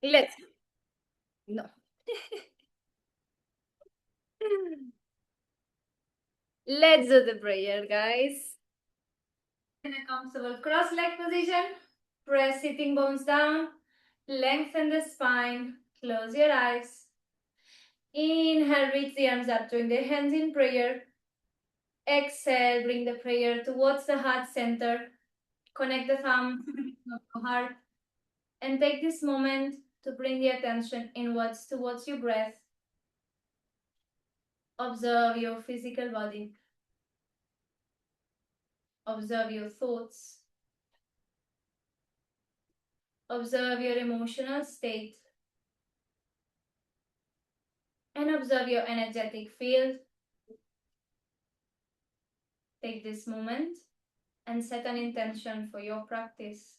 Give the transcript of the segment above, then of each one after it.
Let's no. Let's do the prayer, guys. In a comfortable cross-leg position, press sitting bones down, lengthen the spine, close your eyes. Inhale, reach the arms up, join the hands in prayer. Exhale, bring the prayer towards the heart center. Connect the thumb to the heart and take this moment to bring the attention inwards towards your breath. Observe your physical body. Observe your thoughts. Observe your emotional state. And observe your energetic field. Take this moment and set an intention for your practice.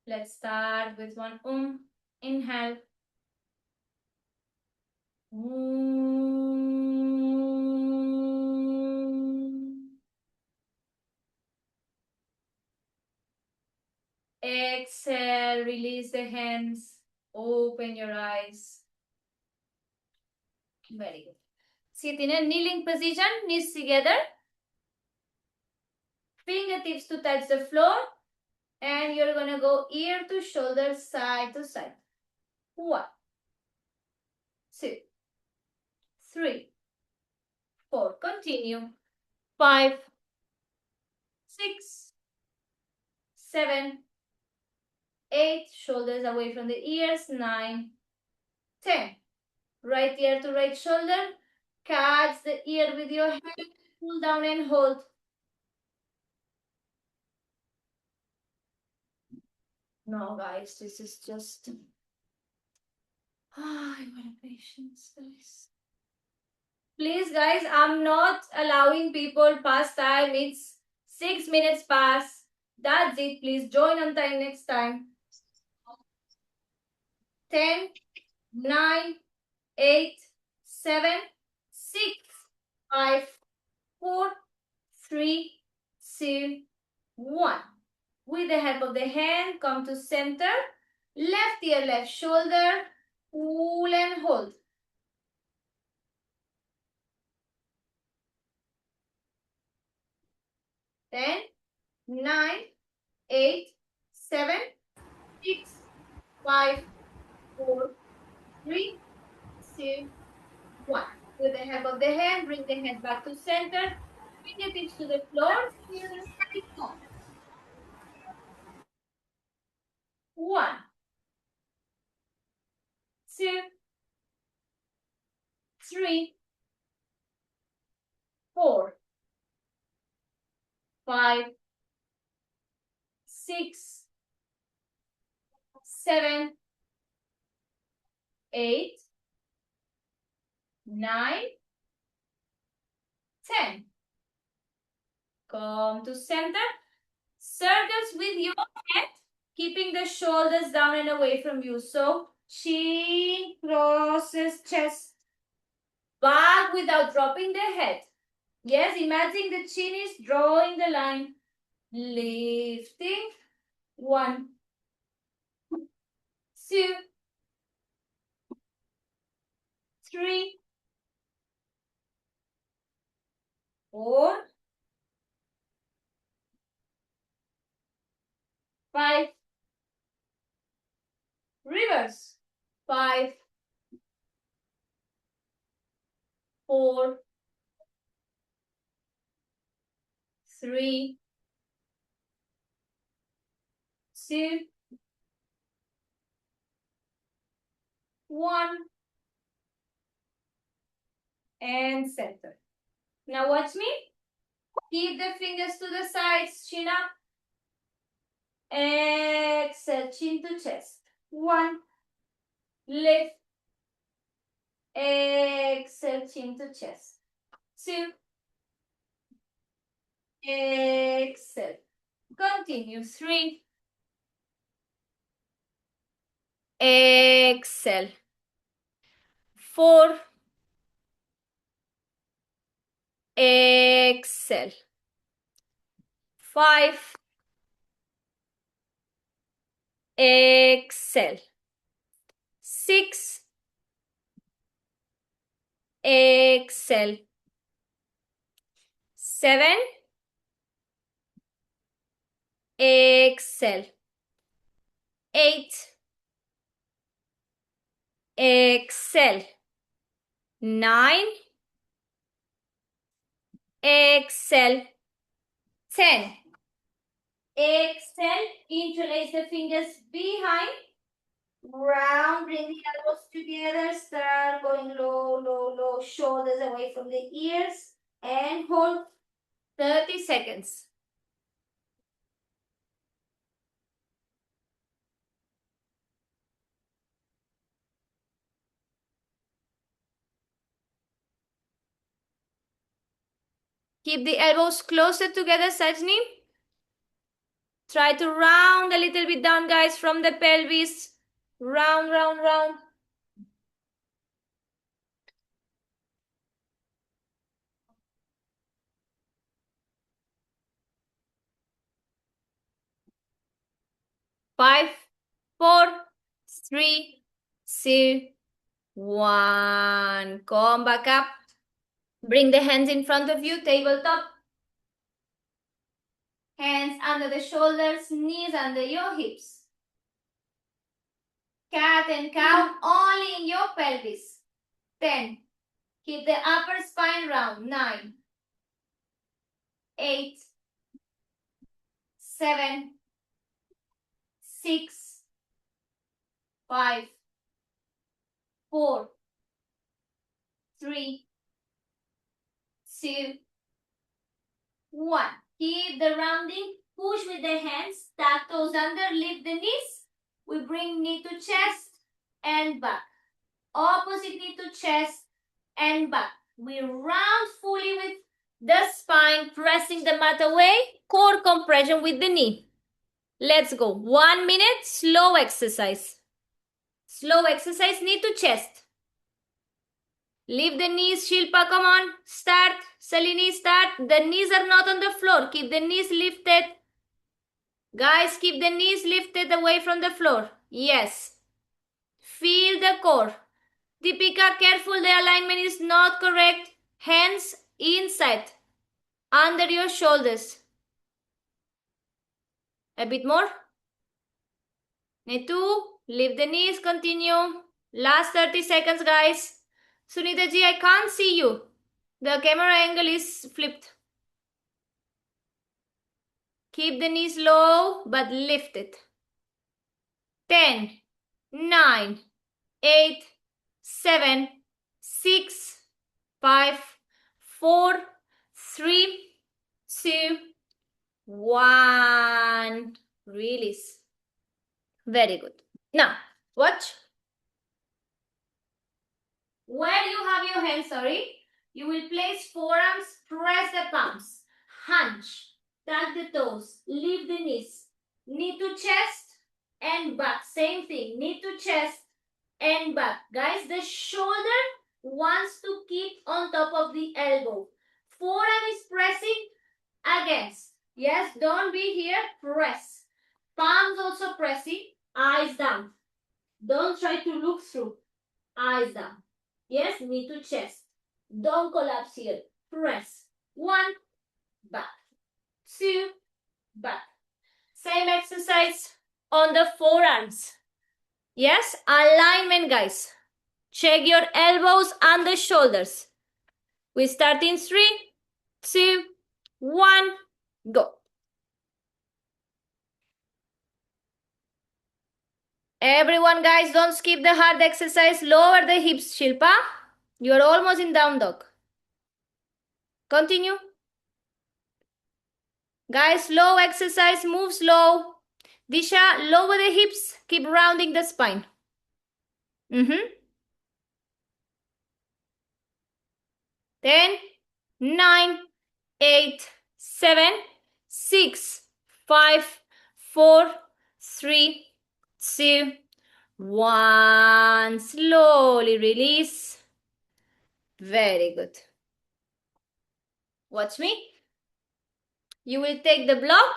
Let's start with one Inhale. Exhale, release the hands, open your eyes. Very good. Sit in a kneeling position, knees together. Fingertips to touch the floor. And you're going to go ear to shoulder, side to side. 1, 2, 3, 4. Continue. 5, 6, 7, 8. Shoulders away from the ears. 9, 10. Right ear to right shoulder. Catch the ear with your hand. Pull down and hold. No, guys, this is just... I want patience, guys. Please, guys, I'm not allowing people past time. It's 6 minutes past. That's it. Please join on time next time. 10, 9, 8, 7, 6, 5, 4, 3, 2, 1. With the help of the hand, come to center. Left ear, left shoulder. Pull and hold. 10, 9, 8, 7, 6, 5, 4, 3, 2, 1. With the help of the hand, bring the head back to center. Fingertips to the floor. 1, 2, 3, 4, 5, 6, 7, 8, 9, 10. Come to center. Circles with your head, keeping the shoulders down and away from you. So, chin crosses chest. Back without dropping the head. Yes, imagine the chin is drawing the line. Lifting. 1, 2, 3, 4, 5. Reverse. 5, 4, 3, 2, 1. And center. Now watch me. Keep the fingers to the sides. Chin up. Exhale, chin to chest. 1. Lift. Exhale, chin to chest. 2. Exhale. Continue. 3. Exhale. 4. Exhale. 5. Exhale. 6. Exhale. 7. Exhale. 8. Exhale. 9. Exhale. 10. Exhale. Interlace the fingers behind. Round, bring the elbows together. Start going low, low, low. Shoulders away from the ears. And hold 30 seconds. Keep the elbows closer together, Sajni. Try to round a little bit down, guys, from the pelvis. Round, round, round. Five, four, three, two, one. Come back up. Bring the hands in front of you, tabletop. Hands under the shoulders, knees under your hips. Cat and cow only in your pelvis. 10. Keep the upper spine round. 9, 8, 7, 6, 5, 4, 3, 2, 1. Keep the rounding. Push with the hands. Tuck toes under. Lift the knees. We bring knee to chest and back. Opposite knee to chest and back. We round fully with the spine, pressing the mat away. Core compression with the knee. Let's go. 1 minute. Slow exercise. Slow exercise. Knee to chest. Lift the knees, Shilpa, come on. Start. Salini, start. The knees are not on the floor. Keep the knees lifted. Guys, keep the knees lifted away from the floor. Yes. Feel the core. Deepika, careful, the alignment is not correct. Hands inside, under your shoulders. A bit more. Netu, lift the knees, continue. Last 30 seconds, guys. Sunita ji, I can't see you. The camera angle is flipped. Keep the knees low, but lift it. 10, 9, 8, 7, 6, 5, 4, 3, 2, 1. Release. Very good. Now, watch. Where you have your hands, you will place forearms, press the palms, hunch, tuck the toes, lift the knees, knee to chest and back. Same thing, knee to chest and back. Guys, the shoulder wants to keep on top of the elbow. Forearm is pressing against. Yes, don't be here, press. Palms also pressing, eyes down. Don't try to look through, eyes down. Yes, knee to chest. Don't collapse here. Press. 1, back. 2, back. Same exercise on the forearms. Yes, alignment, guys. Check your elbows and the shoulders. We start in 3, 2, 1, go. Everyone, guys, don't skip the hard exercise. Lower the hips, Shilpa. You are almost in down dog. Continue. Guys, slow exercise, move slow. Disha, lower the hips, keep rounding the spine. 10, 9, 8, 7, 6, 5, 4, 3, 2, 1. Slowly release. Very good. Watch me. You will take the block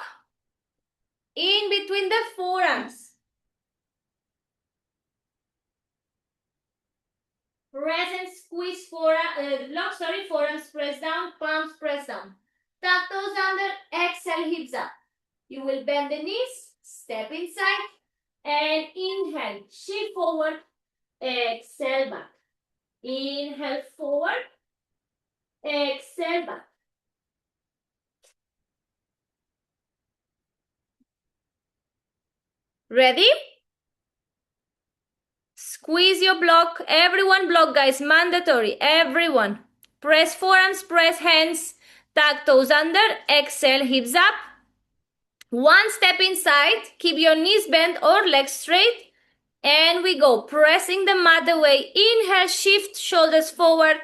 in between the forearms. Press and squeeze forearms press down, palms press down. Tuck toes under, exhale, hips up. You will bend the knees, step inside, and inhale, shift forward, exhale back. Inhale forward, exhale back. Ready? Squeeze your block. Everyone block, guys. Mandatory. Everyone. Press forearms, press hands. Tuck toes under. Exhale, hips up. One step inside. Keep your knees bent or legs straight. And we go. Pressing the mat away. Inhale, shift shoulders forward.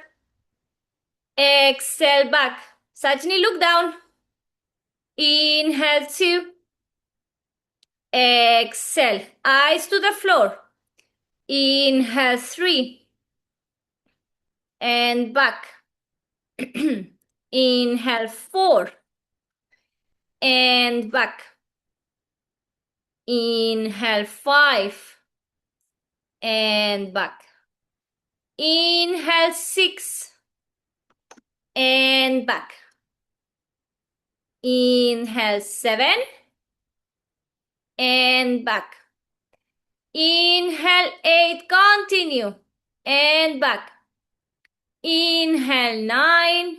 Exhale, back. Sajni, look down. Inhale, 2. Exhale. Eyes to the floor. Inhale, 3. And back. Inhale, 4. And back. Inhale, 5. And back. Inhale, 6. And back. Inhale, 7. And back. Inhale, 8. Continue. And back. Inhale, 9.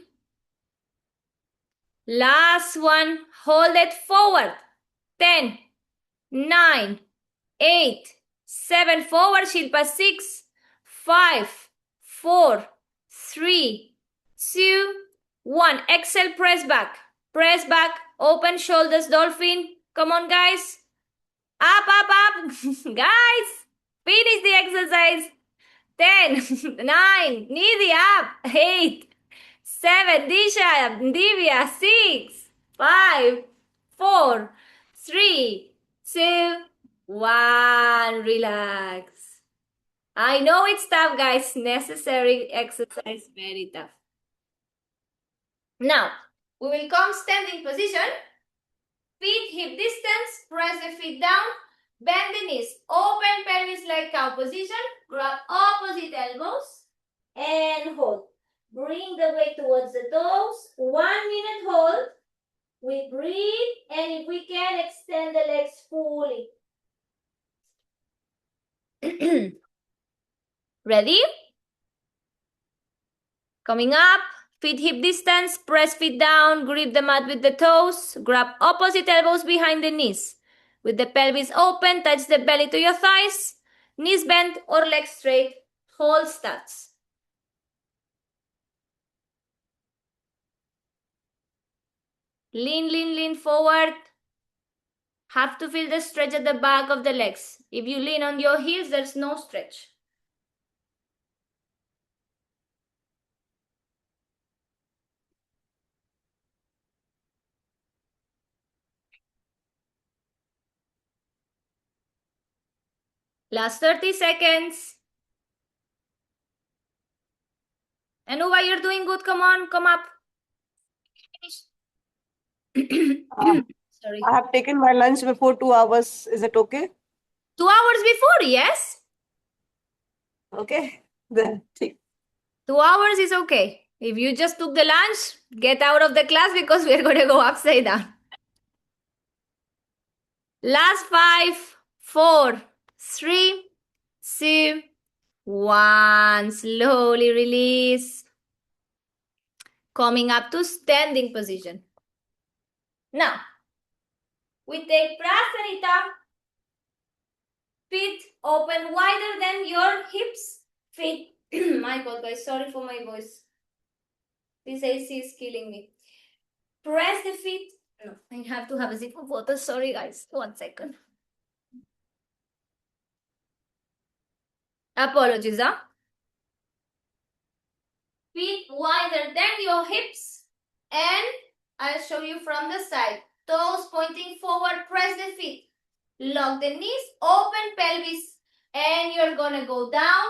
Last one. Hold it forward. 10, 9, 8, 7. Forward, Shilpa. 6, 5, 4, 3, 2, 1. Exhale, press back. Press back. Open shoulders, dolphin. Come on, guys. Up, up, up. Guys, finish the exercise. 10, 9, Nidhi up. 8, 7, Disha, Divya, 6, 5, 4, 3, 2, 1. Relax. I know it's tough, guys. Necessary exercise, very tough. Now, we will come standing position. Feet hip distance. Press the feet down. Bend the knees. Open pelvis like cow position. Grab opposite elbows and hold. Bring the weight towards the toes. 1 minute hold. We breathe, and if we can, extend the legs fully. Ready? Coming up. Feet hip distance. Press feet down. Grip the mat with the toes. Grab opposite elbows behind the knees. With the pelvis open, touch the belly to your thighs. Knees bent or legs straight. Hold starts. Lean, lean, lean forward. Have to feel the stretch at the back of the legs. If you lean on your heels, there's no stretch. Last 30 seconds. Anuva, you're doing good. Come on, come up. Sorry. I have taken my lunch before 2 hours. Is it okay? 2 hours before, yes? Okay. Then take. 2 hours is okay. If you just took the lunch, get out of the class because we're going to go upside down. Last 5, 4, 3, 2, 1. Slowly release. Coming up to standing position. Now, we take Prasarita. Feet open wider than your hips. Feet. My God, guys, sorry for my voice. This AC is killing me. Press the feet. No, I have to have a sip of water. Sorry, guys. 1 second. Apologies, huh? Feet wider than your hips. And I'll show you from the side. Toes pointing forward. Press the feet. Lock the knees. Open pelvis. And you're going to go down.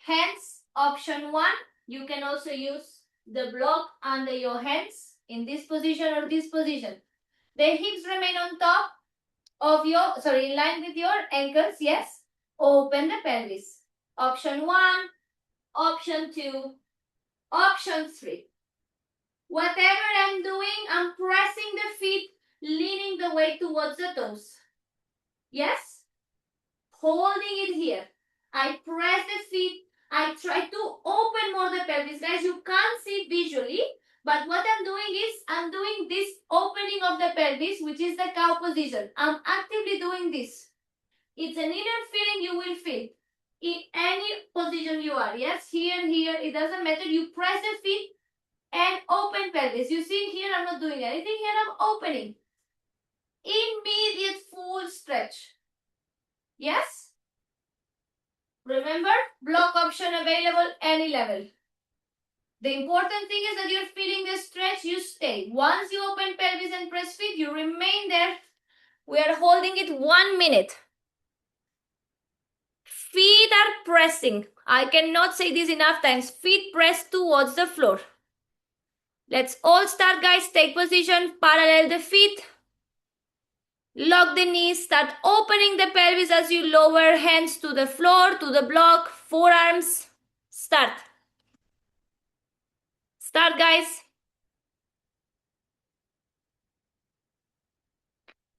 Hands. Option 1. You can also use the block under your hands in this position or this position. The hips remain on top of your, in line with your ankles, yes. Open the pelvis. Option 1, option 2, option 3. Whatever I'm doing, I'm pressing the feet, leaning the weight towards the toes. Yes? Holding it here. I press the feet. I try to open more the pelvis. Guys, you can't see visually, but what I'm doing is I'm doing this opening of the pelvis, which is the cow position. I'm actively doing this. It's an inner feeling you will feel in any position you are. Yes, here, it doesn't matter. You press the feet and open pelvis. You see here, I'm not doing anything. Here, I'm opening. Immediate full stretch. Yes? Remember, block option available any level. The important thing is that you're feeling the stretch, you stay. Once you open pelvis and press feet, you remain there. We are holding it 1 minute. Feet are pressing. I cannot say this enough times. Feet press towards the floor. Let's all start, guys. Take position, parallel the feet. Lock the knees, start opening the pelvis as you lower hands to the floor, to the block, forearms. Start. Start, guys.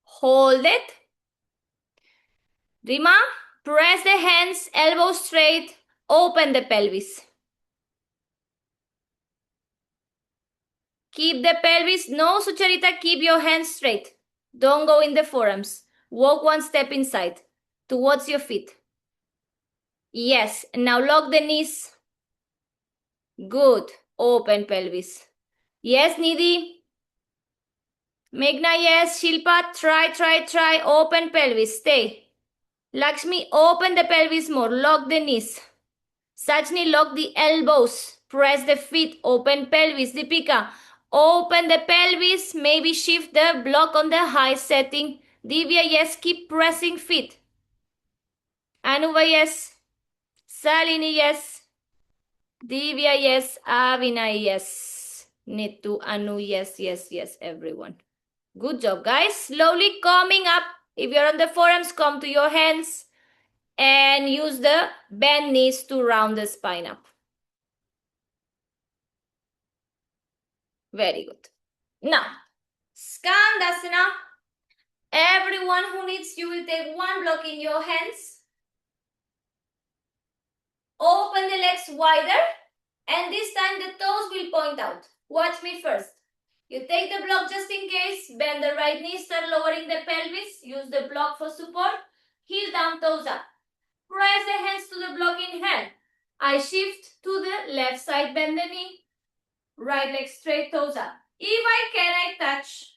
Hold it. Rima, press the hands, elbows straight, open the pelvis. Keep the pelvis, no Sucharita, keep your hands straight. Don't go in the forearms. Walk 1 step inside, towards your feet. Yes, now lock the knees. Good, open pelvis. Yes, Nidhi. Meghna, yes. Shilpa, try, open pelvis, stay. Lakshmi, open the pelvis more, lock the knees. Sajni, lock the elbows, press the feet, open pelvis. Deepika, open the pelvis, maybe shift the block on the high setting. Divya, yes, keep pressing feet. Anuva, yes. Salini, yes. Divya, yes. Avina, yes. Nitu, Anu, yes, everyone. Good job, guys. Slowly coming up. If you're on the forearms, come to your hands and use the bend knees to round the spine up. Very good. Now, Skandasana. Everyone who needs, you will take 1 block in your hands. Open the legs wider. And this time the toes will point out. Watch me first. You take the block just in case. Bend the right knee. Start lowering the pelvis. Use the block for support. Heel down, toes up. Press the hands to the block in hand. I shift to the left side. Bend the knee. Right leg straight, toes up. If I can, I touch.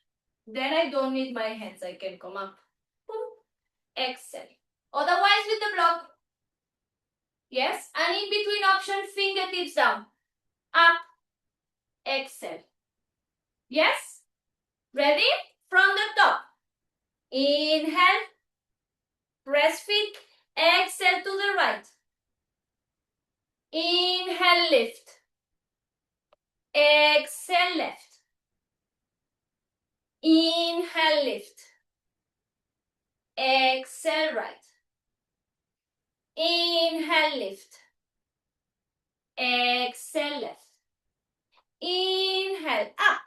Then I don't need my hands. I can come up. Boom. Exhale. Otherwise with the block. Yes. And in between option, fingertips down. Up. Exhale. Yes. Ready? From the top. Inhale. Press feet. Exhale to the right. Inhale, lift. Exhale, left. Inhale, lift. Exhale, right. Inhale, lift. Exhale, left. Inhale, up.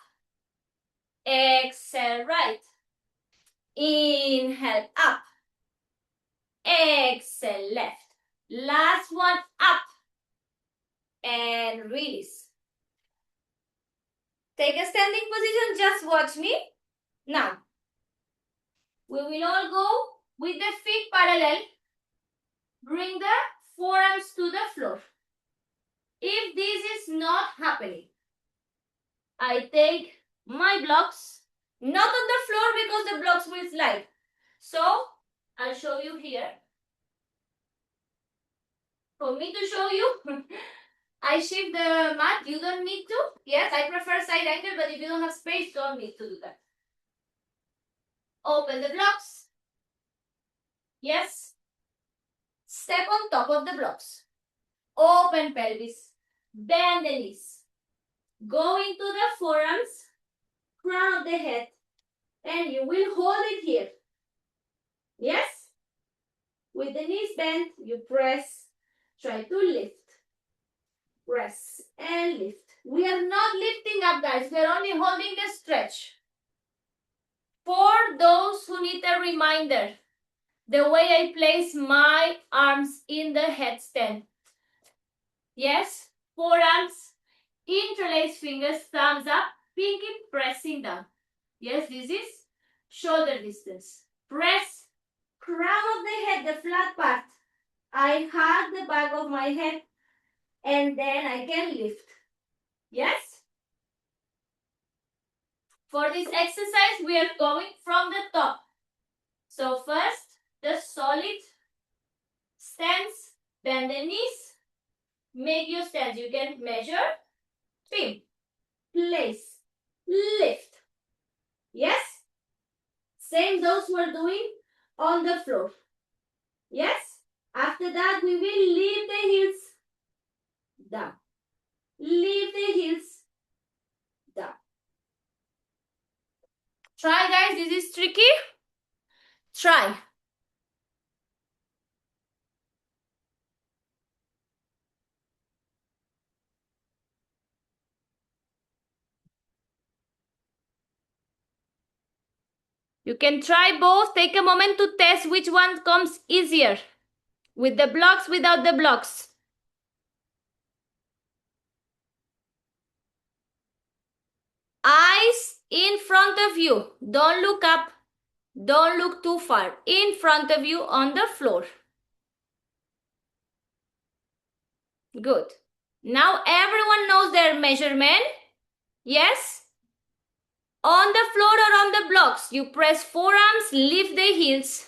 Exhale, right. Inhale, up. Exhale, left. Last one, up. And release. Take a standing position, just watch me. Now, we will all go with the feet parallel. Bring the forearms to the floor. If this is not happening, I take my blocks, not on the floor because the blocks will slide. So, I'll show you here. For me to show you, I shift the mat. You don't need to. Yes, I prefer side angle, but if you don't have space, don't need to do that. Open the blocks. Yes. Step on top of the blocks. Open pelvis. bend the knees. Go into the forearms, crown of the head, and you will hold it here. Yes? With the knees bent, you press, try to lift. Press and lift. We are not lifting up, guys. We are only holding the stretch. For those who need a reminder, the way I place my arms in the headstand. Yes? Forearms, interlace fingers, thumbs up, pinky pressing down. Yes, this is shoulder distance. Press, crown of the head, the flat part. I hug the back of my head and then I can lift. Yes? For this exercise, we are going from the top. So first, the solid stance, bend the knees, make your stance. You can measure, pin, place, lift. Yes? Same those who are doing on the floor. Yes? After that, we will leave the heels down. Leave the heels down. Try, guys. This is tricky. Try. You can try both. Take a moment to test which one comes easier. With the blocks, without the blocks. Eyes in front of you. Don't look up. Don't look too far. In front of you on the floor. Good. Now everyone knows their measurement. Yes? On the floor or on the blocks, you press forearms, lift the heels.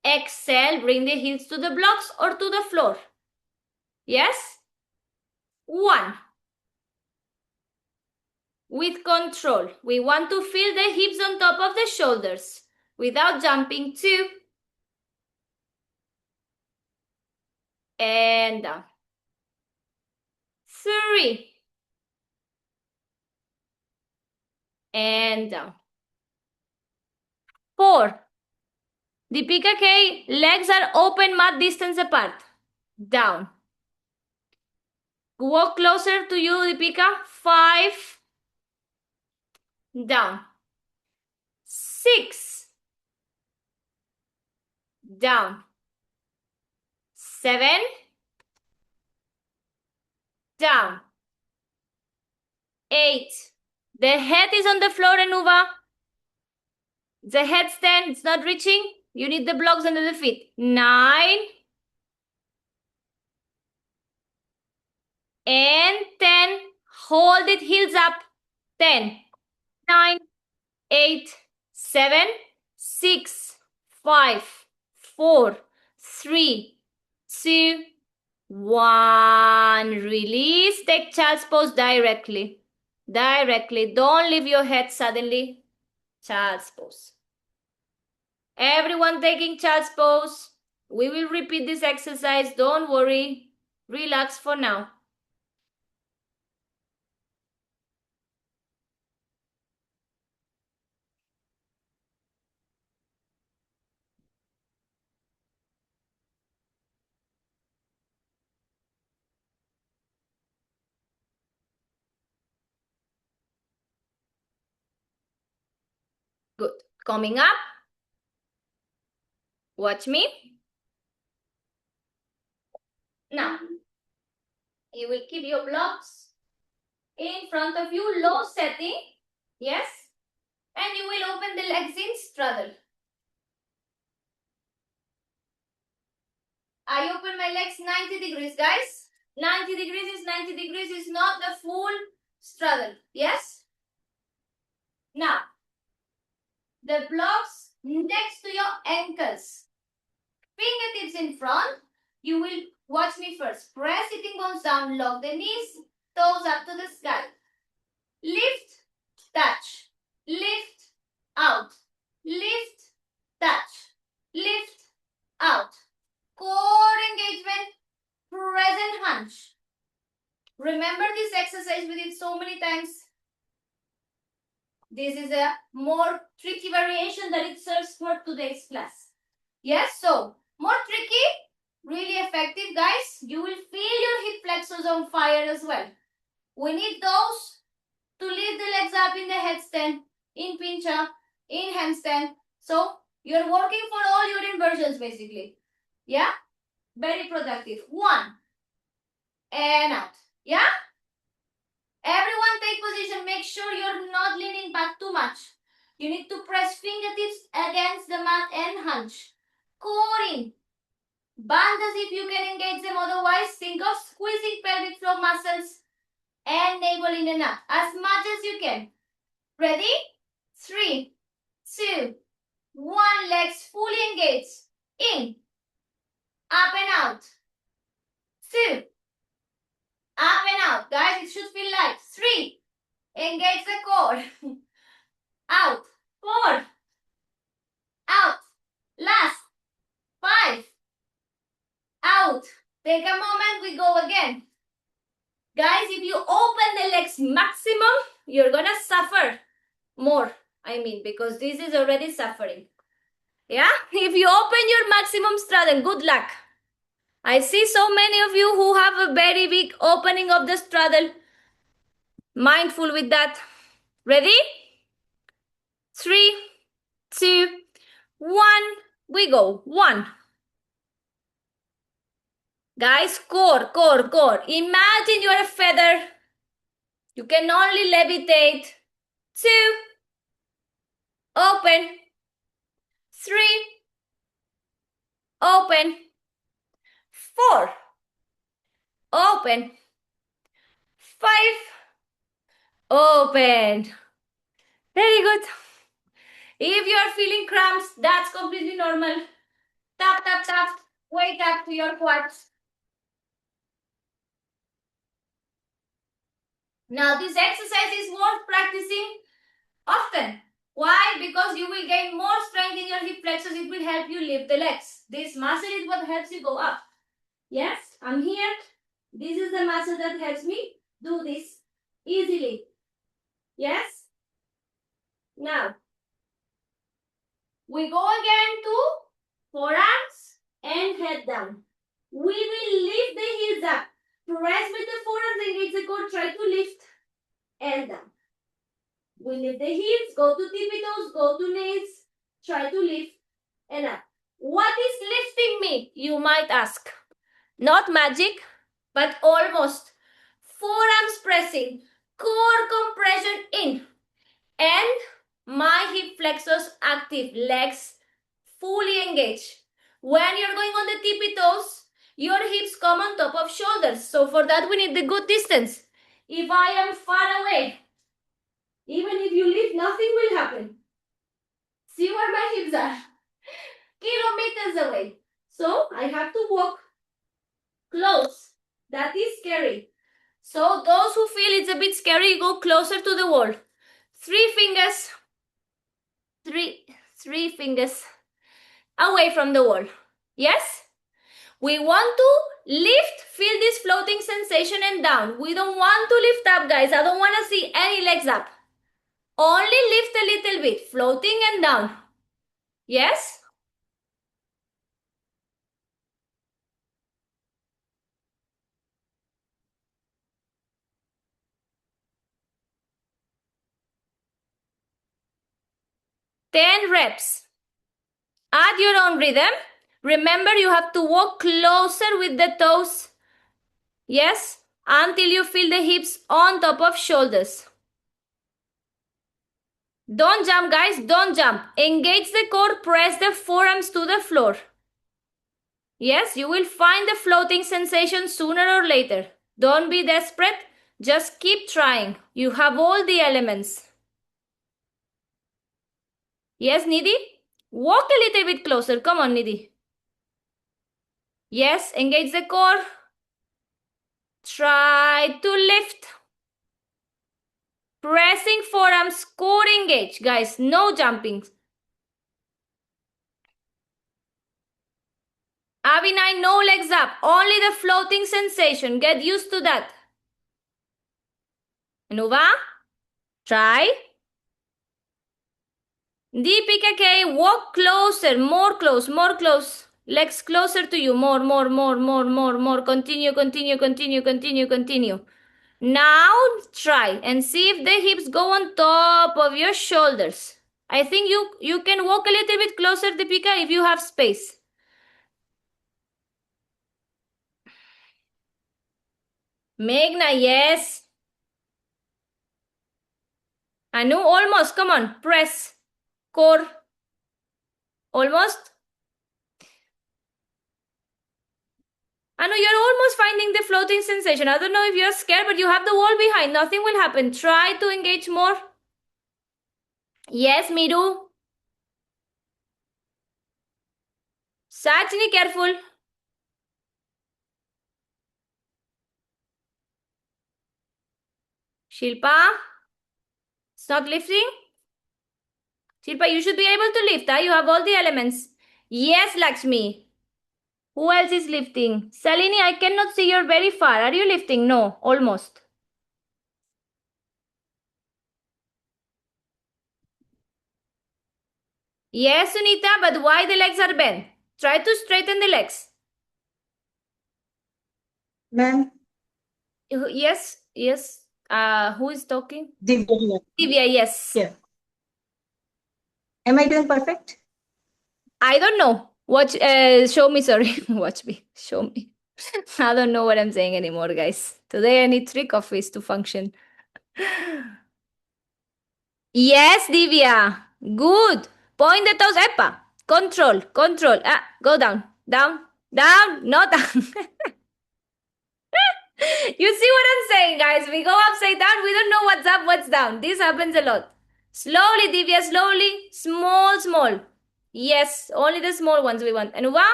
Exhale, bring the heels to the blocks or to the floor. Yes? 1. With control. We want to feel the hips on top of the shoulders without jumping. 2. And down. 3. And down. 4. Deepika K, legs are open, mat distance apart. Down. Walk closer to you, Deepika. 5. Down. 6. Down. 7. Down. 8. The head is on the floor, Anuva. The headstand, it's not reaching. You need the blocks under the feet. 9. And 10. Hold it, heels up. 10. 9. 8. 7. 6. 5. 4. 3. 2. 1. Release. Take child's pose directly. Directly. Don't leave your head suddenly. Child's pose. Everyone taking child's pose. We will repeat this exercise. Don't worry. Relax for now. Good. Coming up. Watch me. Now, you will keep your blocks in front of you, low setting. Yes? And you will open the legs in straddle. I open my legs 90 degrees, guys. 90 degrees is not the full straddle. Yes? Now, the blocks next to your ankles. Fingertips in front. You will watch me first. Press sitting bones down, lock the knees, toes up to the sky. Lift, touch, lift, out, lift, touch, lift, out. Core engagement, present hunch. Remember remember this exercise we did so many times. This is a more tricky variation that it serves for today's class. Yes, so more tricky, really effective, guys. You will feel your hip flexors on fire as well. We need those to lift the legs up in the headstand, in pinch up, in handstand. So you're working for all your inversions basically. Yeah? Very productive. 1 and out. Yeah? Everyone take position. Make sure you're not leaning back too much. You need to press fingertips against the mat and hunch. Core in. Band as if you can engage them. Otherwise, think of squeezing pelvic floor muscles and navel in and out as much as you can. Ready? 3, 2, 1. Legs fully engaged. In. Up and out. 2. Up and out. Guys, it should feel light. 3. Engage the core. Out. 4. Out. Last. 5. Out. Take a moment. We go again. Guys, if you open the legs maximum, you're gonna suffer more. Because this is already suffering. Yeah? If you open your maximum straddle, good luck. I see so many of you who have a very big opening of the straddle. Mindful with that. Ready? 3, 2, 1. We go. 1. Guys, core. Imagine you're a feather. You can only levitate. 2. Open. 3. Open. 4. Open. 5. Open. Very good. If you are feeling cramps, that's completely normal. Tap, tap, tap. Wake up to your quads. Now, this exercise is worth practicing often. Why? Because you will gain more strength in your hip flexors. It will help you lift the legs. This muscle is what helps you go up. Yes, I'm here. This is the muscle that helps me do this easily. Yes? Now, we go again to forearms and head down. We will lift the heels up. Press with the forearms, engage the core, try to lift and down. We lift the heels, go to tippy toes, go to knees, try to lift and up. What is lifting me, you might ask? Not magic, but almost. Forearms pressing, core compression in, and my hip flexors active, legs fully engaged. When you're going on the tippy toes, your hips come on top of shoulders. So for that, we need the good distance. If I am far away, even if you lift, nothing will happen. See where my hips are? Kilometers away. So I have to walk close. That is scary. So those who feel it's a bit scary, go closer to the wall. 3 fingers. Three fingers away from the wall. Yes? We want to lift, feel this floating sensation and down. We don't want to lift up, guys. I don't want to see any legs up. Only lift a little bit, floating and down. Yes? Ten reps. Add your own rhythm. Remember, you have to walk closer with the toes. Yes? Until you feel the hips on top of shoulders. Don't jump, guys. Don't jump. Engage the core. Press the forearms to the floor. Yes, you will find the floating sensation sooner or later. Don't be desperate. Just keep trying. You have all the elements. Yes, Nidhi? Walk a little bit closer. Come on, Nidhi. Yes, engage the core. Try to lift. Pressing forearms, core engage. Guys, no jumping. Abhinay, no legs up. Only the floating sensation. Get used to that. Anuva, try. Deepika K, walk closer, more close, more close. Legs closer to you, more, more, more, more, more, more. Continue, continue, continue, continue, continue. Now try and see if the hips go on top of your shoulders. I think you can walk a little bit closer, Deepika, if you have space. Meghna, yes. Anu, almost. Come on, press. Core. Almost. Anu, you're almost finding the floating sensation. I don't know if you're scared, but you have the wall behind. Nothing will happen. Try to engage more. Yes, Miru. Sajni, careful. Shilpa. It's not lifting. Shilpa, you should be able to lift. You have all the elements. Yes, Lakshmi. Who else is lifting? Salini, I cannot see you're very far. Are you lifting? No, almost. Yes, Sunita, but why the legs are bent? Try to straighten the legs. Ma'am, Yes, yes. Who is talking? Divya. Divya, yes. Yeah. Am I doing perfect? I don't know. Watch, show me, sorry. Watch me. Show me. I don't know what I'm saying anymore, guys. Today I need 3 coffees to function. Yes, Divya. Good. Point the toes. Epa. Control. Control. Go down. Down. Down. Not down. You see what I'm saying, guys? We go upside down. We don't know what's up, what's down. This happens a lot. Slowly, Divya. Slowly. Small, small. Yes. Only the small ones we want. Anuva.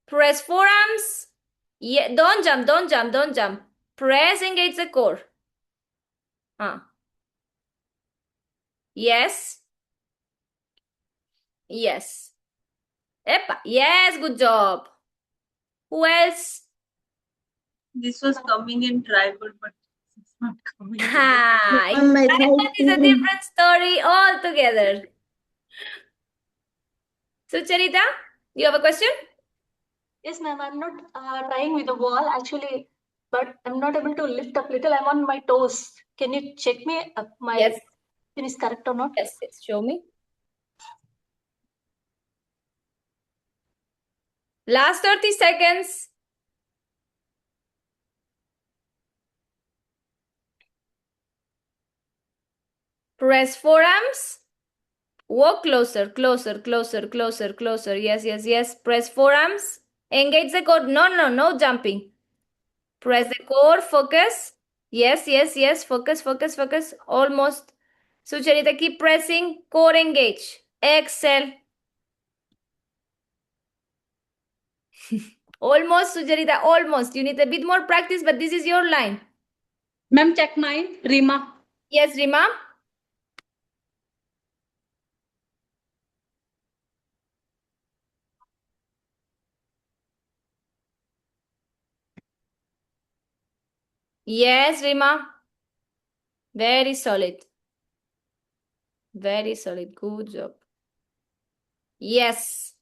Press forearms. Yeah. Don't jump. Don't jump. Don't jump. Press. Engage the core. Yes. Yes. Epa. Yes, good job. Who else? This was coming in tribal, but it's not coming. in Ha! Ma'am, my Tribal thigh is a feeling- different story altogether. So, Charita, you have a question? Yes, ma'am. I'm not trying with the wall actually, but I'm not able to lift up little. I'm on my toes. Can you check me my Yes. spin is correct or not? Yes, yes. Show me. Last 30 seconds. Press forearms. Walk closer, closer, closer, closer, closer. Yes, yes, yes. Press forearms. Engage the core. No, no, no jumping. Press the core. Focus. Yes, yes, yes. Focus, focus, focus. Almost. Sucharita, keep pressing. Core engage. Exhale. Almost, Sucharita. Almost. You need a bit more practice, but this is your line. Ma'am, check mine. Rima. Yes, Rima. Yes, Rima. Very solid. Very solid. Good job. Yes.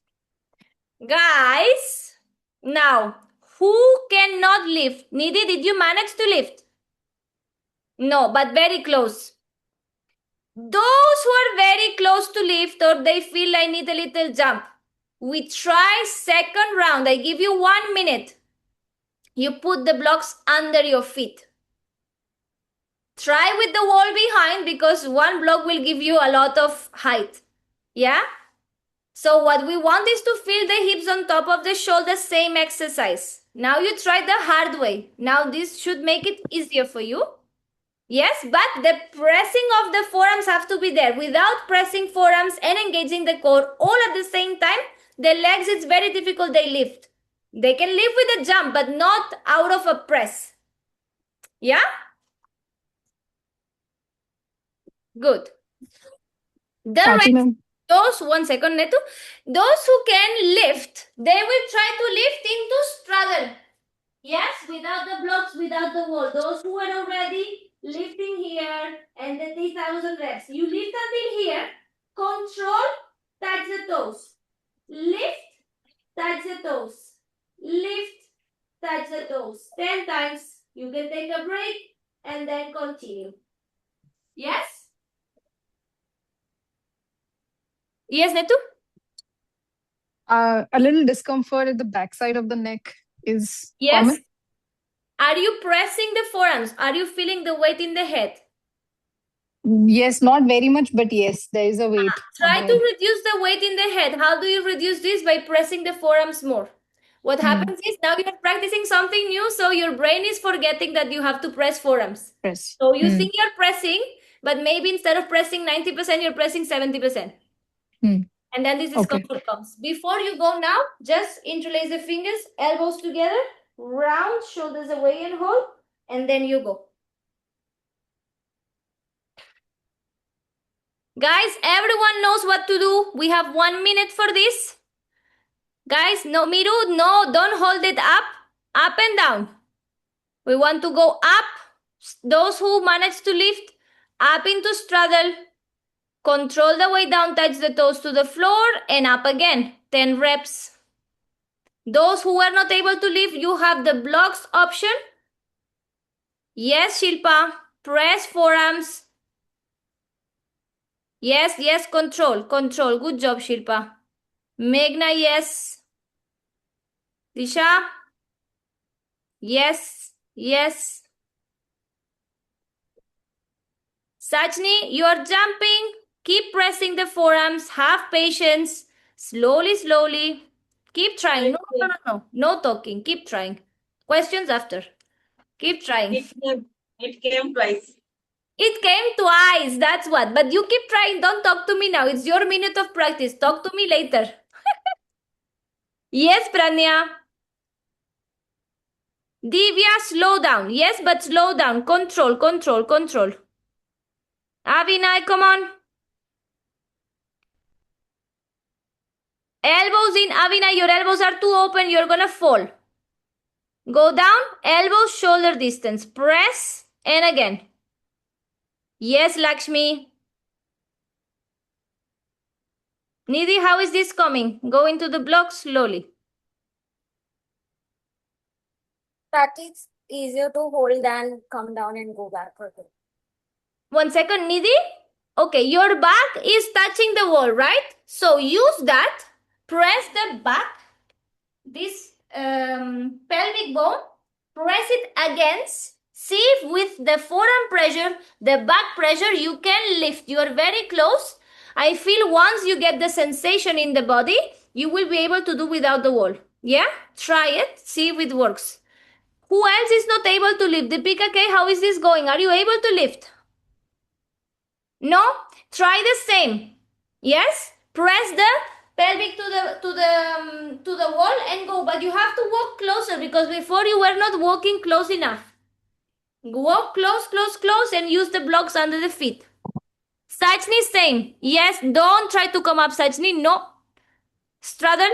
Guys, now, who cannot lift? Nidhi, did you manage to lift? No, but very close. Those who are very close to lift or they feel I need a little jump, we try second round. I give you 1 minute. You put the blocks under your feet. Try with the wall behind because one block will give you a lot of height. Yeah? So what we want is to feel the hips on top of the shoulders, same exercise. Now you try the hard way. Now this should make it easier for you. Yes, but the pressing of the forearms have to be there. Without pressing forearms and engaging the core all at the same time, the legs, it's very difficult, they lift. They can lift with a jump, but not out of a press. Yeah? Good. The rest, those, 1 second, Netu. Those who can lift, they will try to lift into struggle. Yes, without the blocks, without the wall. Those who are already lifting here, and then 3,000 reps. You lift until here, control, touch the toes. Lift, touch the toes. Lift, touch the toes. 10 times. You can take a break and then continue. Yes? Yes, Netu? A little discomfort at the backside of the neck is Yes. common. Are you pressing the forearms? Are you feeling the weight in the head? Yes, not very much, but yes, there is a weight on Try the to head. reduce the weight in the head. How do you reduce this? By pressing the forearms more. What happens is now you're practicing something new, so your brain is forgetting that you have to press forearms. Press. So you think you're pressing, but maybe instead of pressing 90%, you're pressing 70%. Hmm. And then this discomfort comes. Before you go now, just interlace the fingers, elbows together, round, shoulders away and hold, and then you go. Guys, everyone knows what to do. We have 1 minute for this. Guys, no, Miru, no, don't hold it up and down. We want to go up. Those who manage to lift, up into straddle. Control the way down, touch the toes to the floor, and up again. 10 reps. Those who were not able to lift, you have the blocks option. Yes, Shilpa. Press forearms. Yes, yes, control. Good job, Shilpa. Meghna, yes. Disha? Yes, yes. Sajni, you are jumping. Keep pressing the forearms. Have patience. Slowly. Keep trying. No talking. Keep trying. Questions after. Keep trying. It came twice. It came twice. That's what. But you keep trying. Don't talk to me now. It's your minute of practice. Talk to me later. Yes, Pranya. Divya, slow down. Yes, but slow down. Control. Avinay, come on. Elbows in. Avinay, your elbows are too open. You're gonna fall. Go down. Elbows, shoulder distance. Press. And again. Yes, Lakshmi. Nidhi, how is this coming? Go into the block slowly. That is easier to hold than come down and go back. 1 second, Nidhi. Okay, your back is touching the wall, right? So use that. Press the back, this pelvic bone. Press it against. See if with the forearm pressure, the back pressure, you can lift. You are very close. I feel once you get the sensation in the body, you will be able to do without the wall. Yeah? Try it. See if it works. Who else is not able to lift? Deepika K, how is this going? Are you able to lift? No? Try the same. Yes? Press the pelvic to the wall and go. But you have to walk closer because before you were not walking close enough. Walk close and use the blocks under the feet. Sajni, same. Yes, don't try to come up, Sajni. No. Straddle.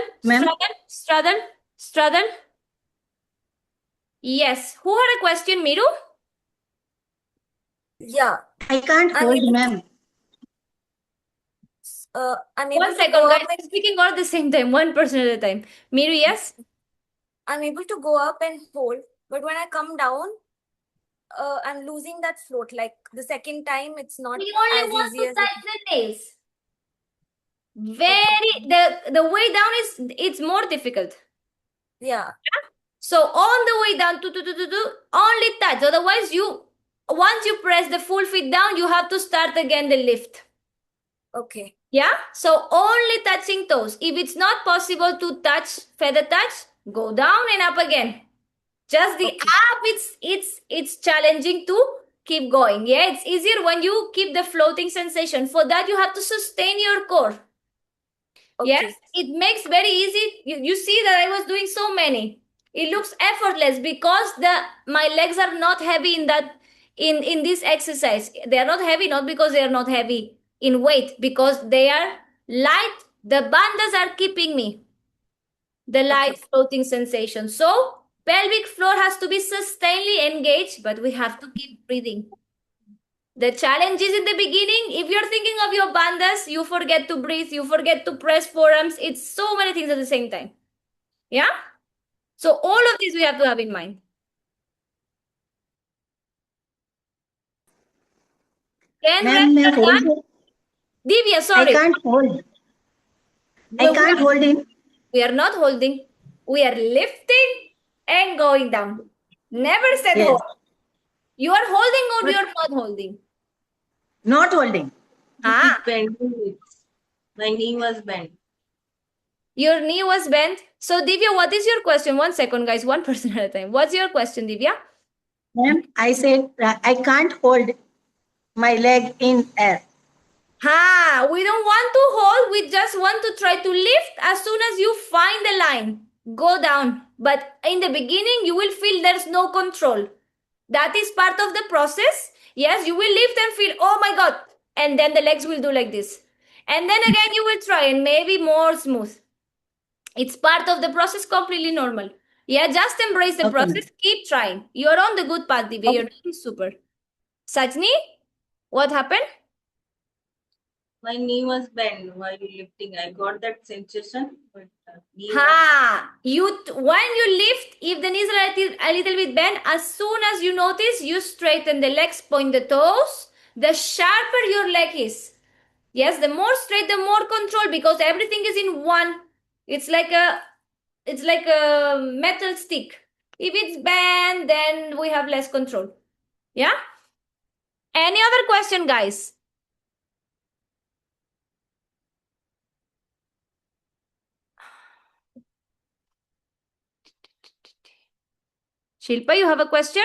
Yes. Who had a question, Miru? Yeah. I can't hold, ma'am. Unable 1 to second, go guys. up and, Speaking all at the same time. One person at a time. Miru, yes? unable to go up and hold, but when I come down, I'm losing that float. Like the second time, it's not We only as want easy to as touch the nails. The way down it's more difficult. yeah. So on the way down only touch. Otherwise, once you press the full feet down, you have to start again the lift. Okay. Yeah. So only touching toes. If it's not possible to touch feather touch, go down and up again. Just the up, it's challenging to keep going. Yeah, it's easier when you keep the floating sensation. For that, you have to sustain your core. Okay. Yes, it makes very easy. You see that I was doing so many. It looks effortless because my legs are not heavy in this exercise. They are not heavy not because they are not heavy in weight, because they are light. The bandas are keeping me. The light floating sensation. So pelvic floor has to be sustainedly engaged, but we have to keep breathing. The challenge is in the beginning. If you're thinking of your bandhas, you forget to breathe, you forget to press forearms. It's so many things at the same time. Yeah? So all of these we have to have in mind. Can Ma'am, may I rest hold done? it? Divya, I sorry. can't hold. I can't hold in. We are not holding. We are lifting and going down. Never said Yes. hold. You are holding or But- you are not holding? Not holding. Ah, Bending it. My knee was bent. your knee was bent. So Divya, what is your question? 1 second, guys. One person at a time. What's your question, Divya? Ma'am, I said I can't hold my leg in air. Ha, we don't want to hold. We just want to try to lift as soon as you find the line. Go down. But in the beginning, you will feel there's no control. That is part of the process. Yes, you will lift and feel, oh my God. And then the legs will do like this. And then again, you will try and maybe more smooth. It's part of the process, completely normal. Yeah, just embrace the Okay. process. Keep trying. You're on the good path, Divya. You're doing super. Sajni, what happened? My knee was bent while lifting. I got that sensation, but knee was Ha! When you lift, if the knees are a little bit bent, as soon as you notice, you straighten the legs, point the toes. The sharper your leg is. Yes, the more straight, the more control, because everything is in one. It's like a metal stick. If it's bent, then we have less control. Yeah? Any other question, guys? Shilpa, you have a question?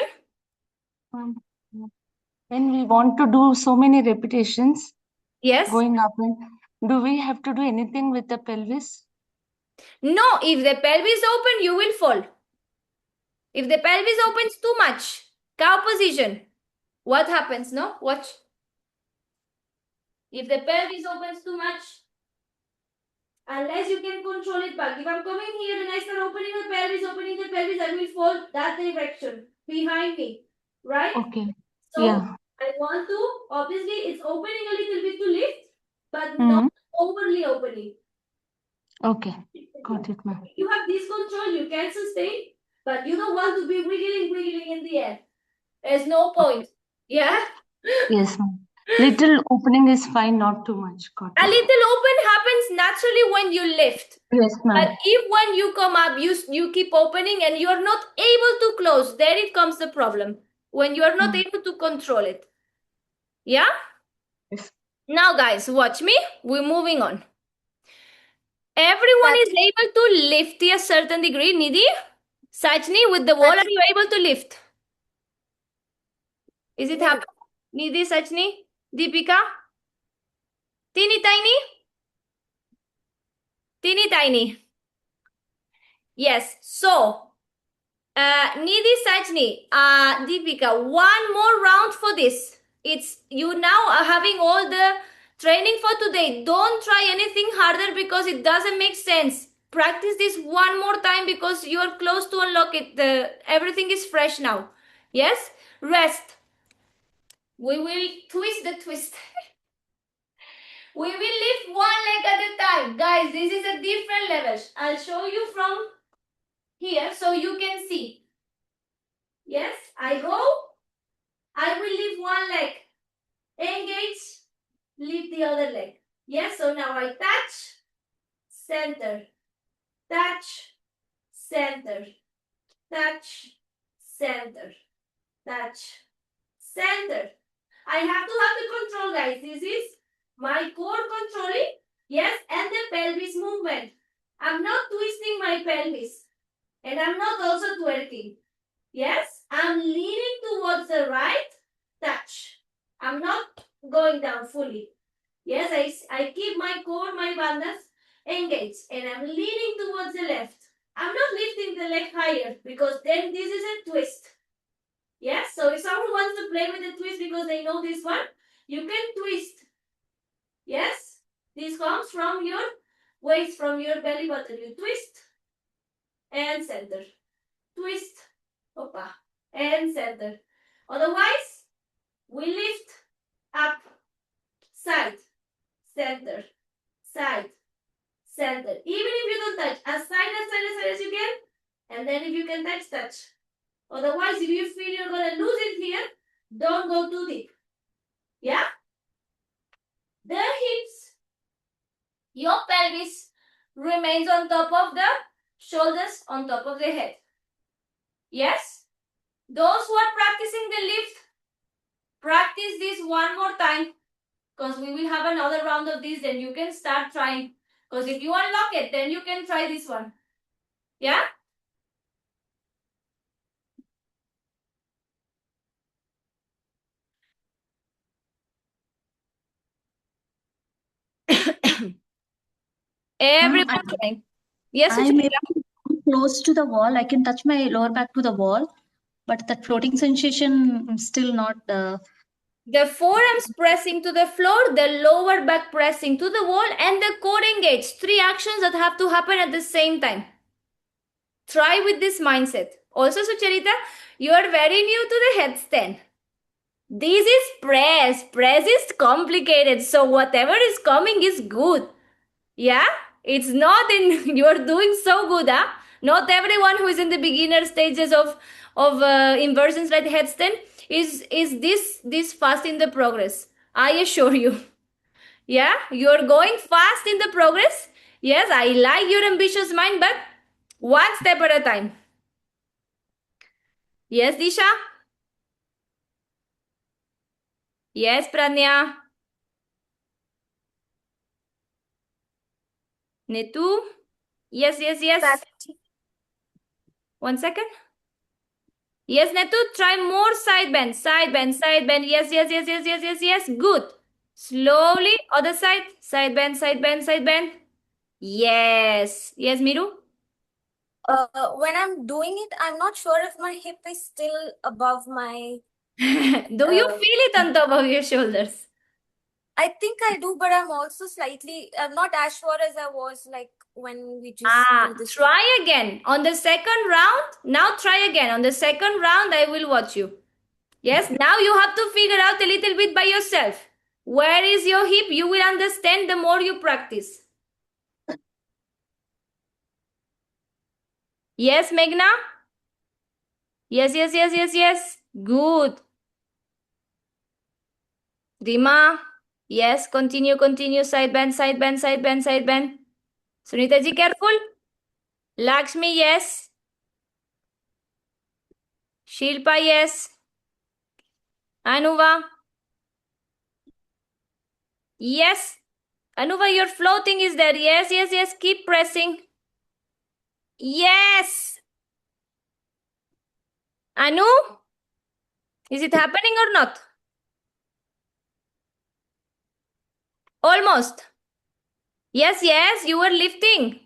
When we want to do so many repetitions Yes? going up, do we have to do anything with the pelvis? No, if the pelvis open, you will fall. If the pelvis opens too much, cow position, what happens? No? Watch. If the pelvis opens too much, unless you can control it back. If I'm coming here and I start opening the pelvis, I will fall that direction behind me. Right? Okay. So Yeah. I want to, obviously, it's opening a little bit to lift, but Mhm. not overly opening. Okay. Got it, ma'am. You have this control, you can sustain, but you don't want to be wiggling in the air. There's no point. Yeah? Yes, ma'am. Little opening is fine, not too much. Got A it. little open happens naturally when you lift. Yes, But ma'am. if when you come up, you keep opening and you are not able to close, there it comes the problem. When you are not able to control it. Yeah? Yes. Now, guys, watch me. We're moving on. Everyone is able to lift to a certain degree. Nidhi, Sajni, with the wall, are you able to lift? Is it happening? Nidhi, Sajni, Deepika? Teeny tiny? Teeny tiny. Yes. So, Nidhi, Sajni, Deepika, one more round for this. It's you now are having all the training for today. Don't try anything harder because it doesn't make sense. Practice this one more time because you are close to unlock it. Everything is fresh now. Yes? Rest. We will twist the twist. We will lift one leg at a time. Guys, this is a different level. I'll show you from here so you can see. Yes, I go. I will lift one leg. Engage. Lift the other leg. Yes, so now I touch. Center. Touch. Center. Touch. Center. Touch. Center. I have to have the control, guys. This is my core controlling. Yes, and the pelvis movement. I'm not twisting my pelvis. And I'm not also twerking. Yes, I'm leaning towards the right. Touch. I'm not going down fully. Yes, I keep my core, my bandhas engaged. And I'm leaning towards the left. I'm not lifting the leg higher because then this is a twist. Yes, so if someone wants to play with the twist because they know this one, you can twist. Yes, this comes from your waist, from your belly button. You twist and center. Twist, opa, and center. Otherwise, we lift up, side, center, side, center. Even if you don't touch, as side as you can, and then if you can touch, touch. Otherwise, if you feel you're gonna lose it here, don't go too deep. Yeah? The hips, your pelvis remains on top of the shoulders, on top of the head. Yes? Those who are practicing the lift, practice this one more time, because we will have another round of this, then you can start trying. Because if you unlock it, then you can try this one. Yeah? Everyone trying. Yes, I'm Sucharita? able to come close to the wall. I can touch my lower back to the wall, but that floating sensation I'm still not. The forearms pressing to the floor, the lower back pressing to the wall, and the core engaged. 3 actions that have to happen at the same time. Try with this mindset. Also, Sucharita, you are very new to the headstand. This is press. Press is complicated. So whatever is coming is good. Yeah? It's not in, you are doing so good, huh? Not everyone who is in the beginner stages of inversion slide headstand is this fast in the progress. I assure you. Yeah? You're going fast in the progress. Yes, I like your ambitious mind, but one step at a time. Yes, Disha? Yes, Pranya? Netu? Yes, yes, yes. 1 second. Yes, Netu, try more side bend, side bend, side bend. Yes, yes, yes, yes, yes, yes, yes. Good. Slowly, other side, side bend, side bend, side bend. Yes. Yes, Miru? When I'm doing it, I'm not sure if my hip is still above my. Do you feel it on top of your shoulders? I think I do, but I'm also I'm not as sure as I was like when we just do this. Try again. On the second round, now try again. On the second round, I will watch you. Yes, now you have to figure out a little bit by yourself. Where is your hip? You will understand the more you practice. Yes, Meghna? Yes, yes, yes, yes, yes. Good. Rima? Yes, continue, continue. Side bend, side bend, side bend, side bend. Sunita ji, careful. Lakshmi, yes. Shilpa, yes. Anuva? Yes. Anuva, your floating is there. Yes, yes, yes. Keep pressing. Yes. Anu? Is it happening or not? Almost. Yes, yes, you were lifting.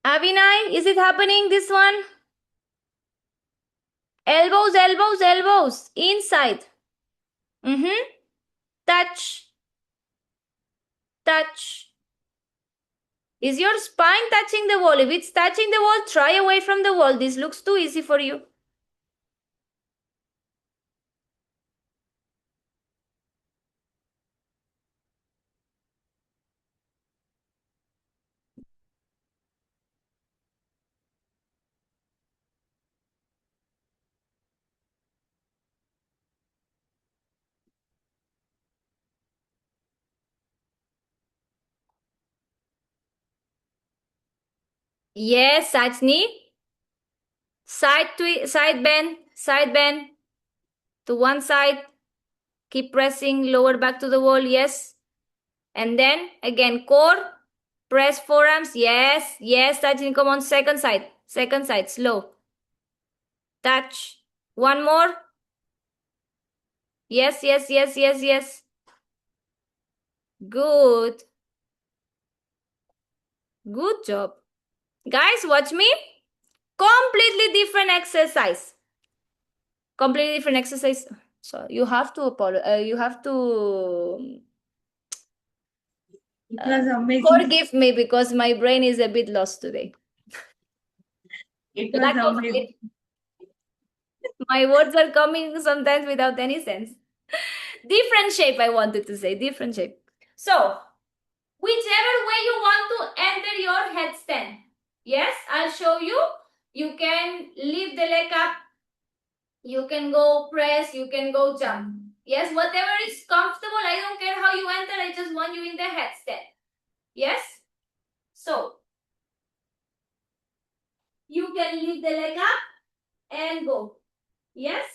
Avinay, is it happening this one? Elbows, elbows, elbows. Inside. Touch. Touch. Is your spine touching the wall? If it's touching the wall, try away from the wall. This looks too easy for you. Yes, Sachni. Side bend to one side. Keep pressing lower back to the wall. Yes. And then again, core. Press forearms. Yes. Yes, Sachni. Come on. Second side. Second side. Slow. Touch. One more. Yes, yes, yes, yes, yes. Good. Good job. Guys, watch me. Completely different exercise. Completely different exercise. So you have to It was amazing. Forgive me because my brain is a bit lost today. It was Lack of amazing. my words are coming sometimes without any sense. Different shape, I wanted to say, different shape. So, whichever way you want to enter your headstand. Yes, I'll show you. You can lift the leg up. You can go press. You can go jump. Yes, whatever is comfortable. I don't care how you enter. I just want you in the headstand. Yes? So, you can lift the leg up and go. Yes?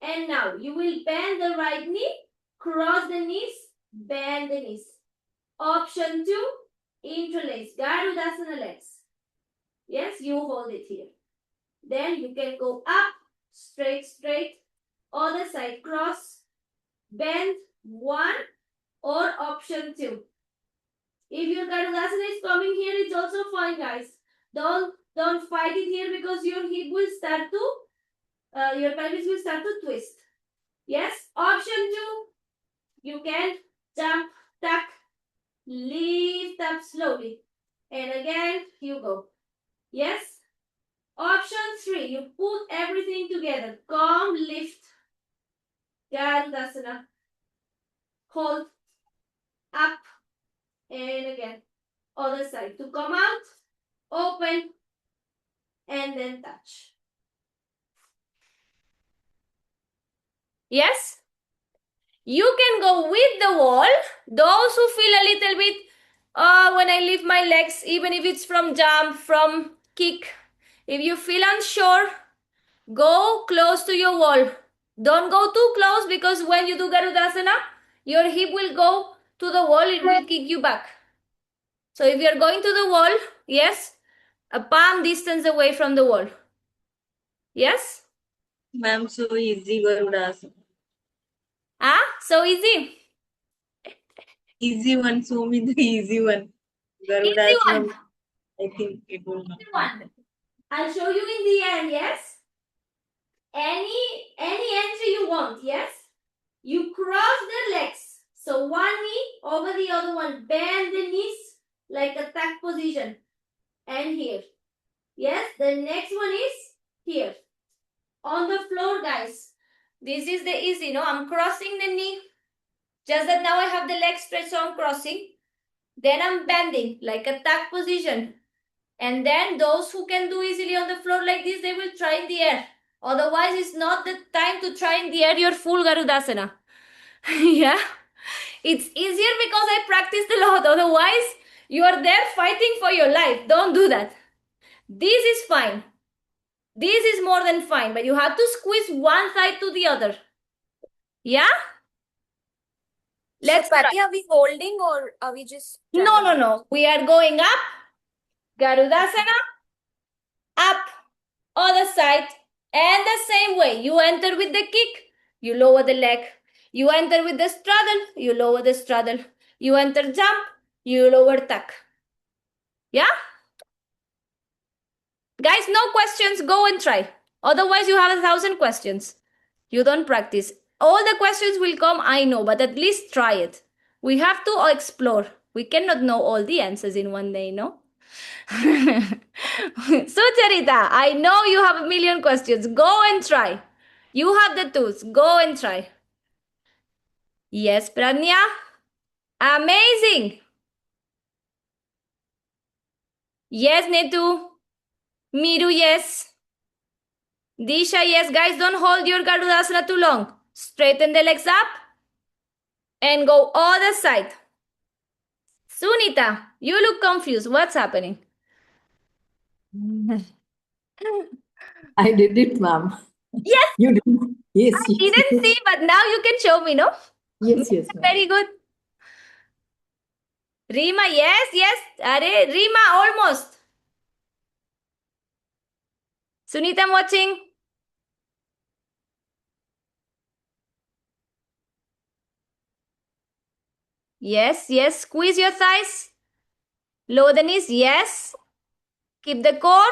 And now you will bend the right knee, cross the knees, bend the knees. Option 2, interlace, Garudasana legs. Yes, you hold it here. Then you can go up, straight, other side, cross, bend, 1, or option 2. If your Garudasana is coming here, it's also fine, guys. Don't fight it here because your hip will start to, your pelvis will start to twist. Yes, option 2, you can jump, tuck, lift up slowly. And again, you go. Yes? Option 3, you put everything together. Come, lift. Garudasana. Hold. Up. And again. Other side. To come out, open, and then touch. Yes? You can go with the wall. Those who feel a little bit, when I lift my legs, even if it's from jump, from kick, if you feel unsure, go close to your wall. Don't go too close because when you do Garudasana, your hip will go to the wall, it will kick you back. So if you're going to the wall, yes, a palm distance away from the wall. Yes? Ma'am, so easy Garudasana. So easy. Easy one, show me the easy one. Easy Garudasana, one. I think it will not. Easy one. I'll show you in the end, yes? Any entry you want, yes? You cross the legs. So one knee over the other one. Bend the knees like a tuck position. And here. Yes, the next one is here. On the floor, guys. This is the easy, no? I'm crossing the knee. Just that now I have the leg stretched, so I'm crossing. Then I'm bending like a tuck position. And then those who can do easily on the floor like this, they will try in the air. Otherwise, it's not the time to try in the air your full Garudasana. Yeah? It's easier because I practiced a lot. Otherwise, you are there fighting for your life. Don't do that. This is fine. This is more than fine. But you have to squeeze one side to the other. Yeah? Let's so, try. Patty, are we holding or are we just No. We are going up. Garudasana. Up. Other side. And the same way. You enter with the kick. You lower the leg. You enter with the straddle. You lower the straddle. You enter jump. You lower tuck. Yeah? Guys, no questions. Go and try. Otherwise, you have 1,000 questions. You don't practice. All the questions will come, I know, but at least try it. We have to explore. We cannot know all the answers in one day, no? Sucharita, I know you have a million questions. Go and try. You have the tools. Go and try. Yes, Pranya? Amazing. Yes, Netu. Miru, yes. Disha, yes. Guys, don't hold your Garudasana too long. Straighten the legs up and go other side. Sunita, you look confused. What's happening? I did it, ma'am. Yes. You did. Yes. I didn't see, but now you can show me, no? Yes, ma'am. Very good. Rima, yes. Are, Rima, almost. Sunita, I'm watching. Yes. Squeeze your thighs. Lower the knees. Yes. Keep the core.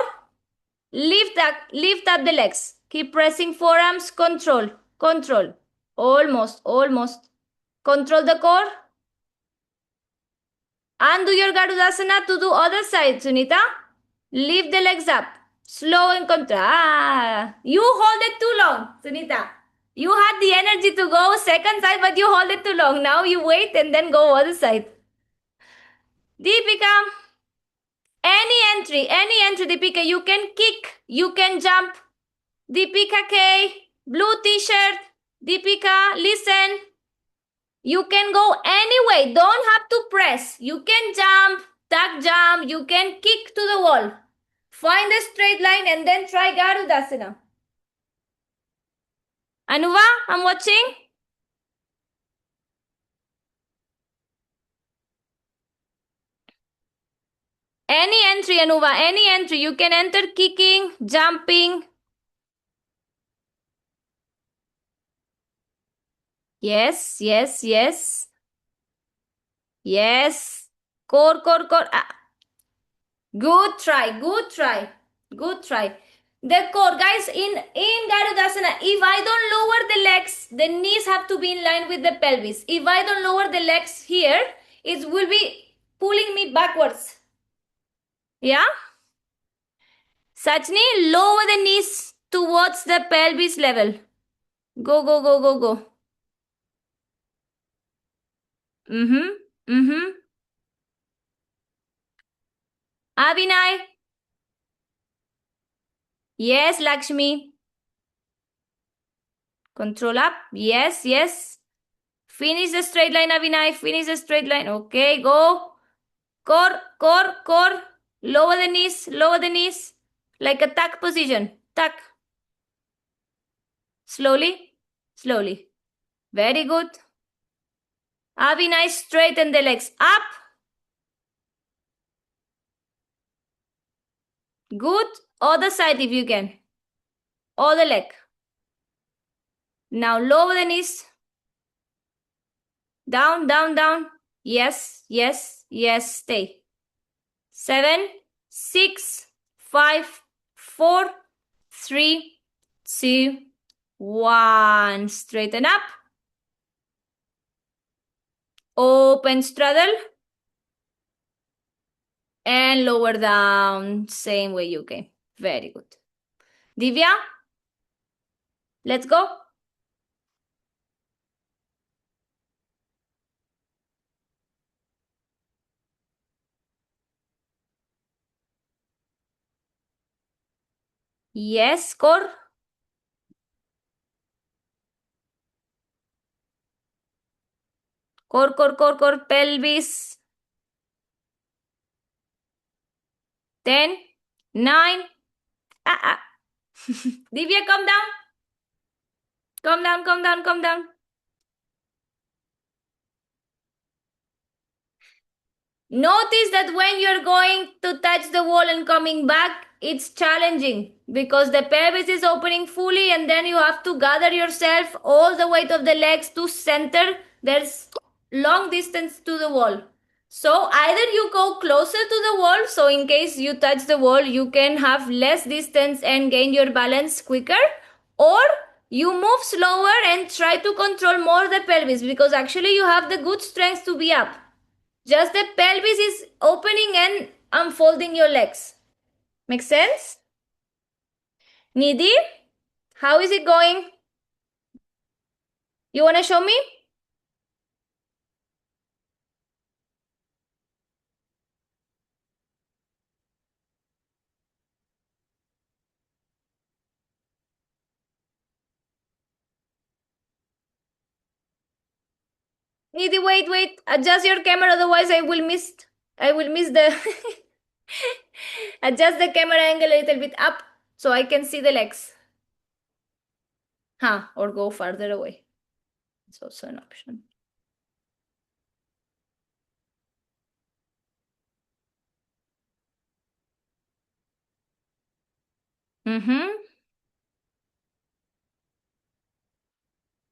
Lift up the legs. Keep pressing forearms. Control. Almost. Control the core. Undo your Garudasana to do other side, Sunita. Lift the legs up. Slow and control. You hold it too long, Sunita. You had the energy to go second side, but you hold it too long. Now you wait and then go other side. Deepika. Any entry, Deepika. You can kick, you can jump. Deepika K. Blue t-shirt. Deepika, listen. You can go anyway. Don't have to press. You can jump, tuck jump. You can kick to the wall. Find a straight line and then try Garudasana. Anuva, I'm watching. Any entry, Anuva, any entry. You can enter kicking, jumping. Yes, yes, yes. Yes. Core. Good try, good try, good try. The core, guys, in Garudasana, if I don't lower the legs, the knees have to be in line with the pelvis. If I don't lower the legs here, it will be pulling me backwards. Yeah? Sachni, lower the knees towards the pelvis level. Go. Avinay. Yes, Lakshmi. Control up. Yes. Finish the straight line, Avinay. Finish the straight line. Okay, go. Core. Lower the knees. Like a tuck position. Tuck. Slowly. Very good. Avinay, straighten the legs up. Good. Other side if you can. Other leg. Now lower the knees. Down. Yes. Stay. 7, 6, 5, 4, 3, 2, 1. Straighten up. Open straddle. And lower down. Same way you came. Very good. Divya, let's go. Yes, core. Core, pelvis. 10, 9. Divya, come down. Come down. Notice that when you're going to touch the wall and coming back, it's challenging because the pelvis is opening fully and then you have to gather yourself, all the weight of the legs to center. There's long distance to the wall. So either you go closer to the wall, so in case you touch the wall, you can have less distance and gain your balance quicker, or you move slower and try to control more the pelvis because actually you have the good strength to be up. Just the pelvis is opening and unfolding your legs. Make sense? Nidhi, how is it going? You want to show me? Nidhi, wait. Adjust your camera, otherwise I will miss the adjust the camera angle a little bit up so I can see the legs. Or go farther away. It's also an option.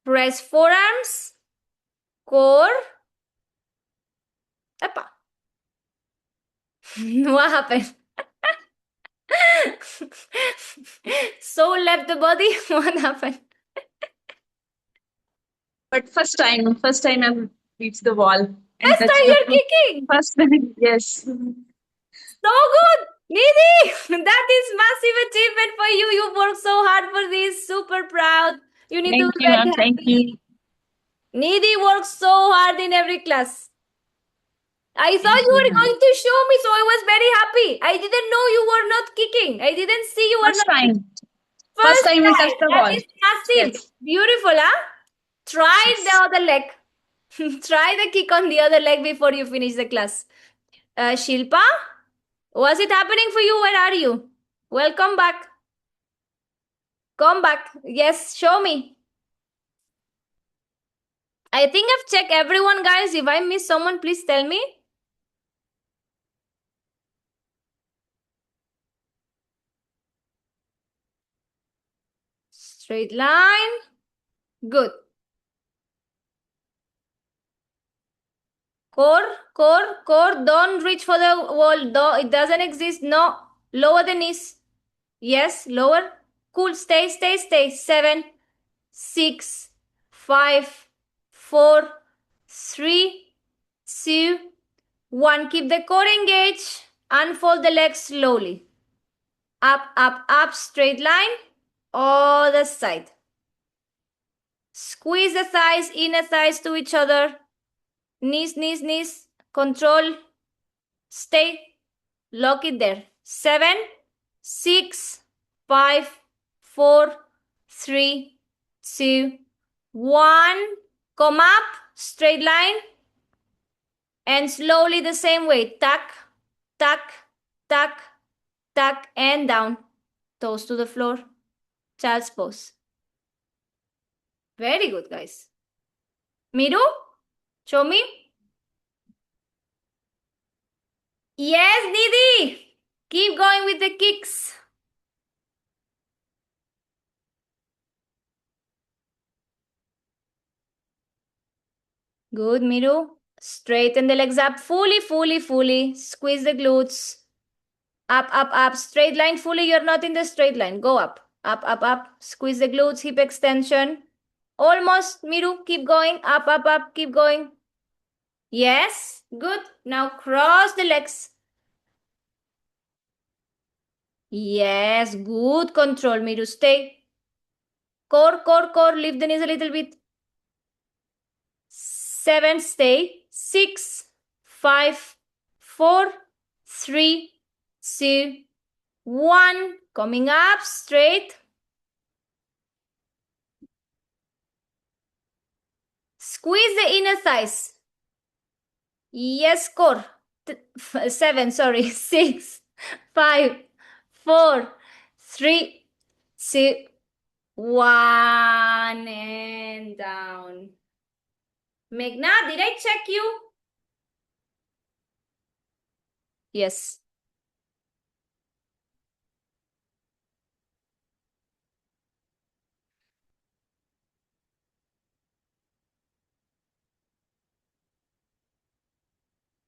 Press forearms, core. Epa. What happened? Soul left the body. What happened? But first time I've reached the wall And First touch time the you're floor. kicking. First time, yes. So good. Nidhi, that is massive achievement for you. You worked so hard for this. Super proud. You need to Thank be you, very ma'am. Thank you. happy. Nidhi works so hard in every class. I thought Thank you you, were ma'am. going to show me, so I was very happy. I didn't know you were not kicking. I didn't see you were First not kicking. time. First time you touch the That ball. is massive. Yes. Beautiful, huh? Try Yes. the other leg. Try the kick on the other leg before you finish the class. Shilpa, was it happening for you? Where are you? Welcome back. Come back. Yes, show me. I think I've checked everyone, guys. If I miss someone, please tell me. Straight line. Good. Core. Don't reach for the wall. It doesn't exist. No. Lower the knees. Yes, lower. Cool. Stay. 7, 6, 5, 4, 3, 2, 1. Keep the core engaged. Unfold the legs slowly. Up. Straight line. Other side. Squeeze the thighs, inner thighs to each other. Knees. Control. Stay. Lock it there. 7, 6, 5, 4, 3, 2, 1. Come up. Straight line. And slowly the same way. Tuck, and down. Toes to the floor. Child's pose. Very good, guys. Miru, show me. Yes, Nidhi. Keep going with the kicks. Good, Miru. Straighten the legs up fully. Squeeze the glutes. Up. Straight line fully. You're not in the straight line. Go up. Up. Squeeze the glutes, hip extension. Almost, Miru. Keep going. Up. Keep going. Yes. Good. Now cross the legs. Yes. Good control, Miru. Stay. Core. Lift the knees a little bit. 7, stay. 6, 5, 4, 3, 2, 1. Coming up, straight. Squeeze the inner thighs. Yes, core. 7, sorry. 6, 5, 4, 3, 2, 1. And down. Meghna, did I check you? Yes.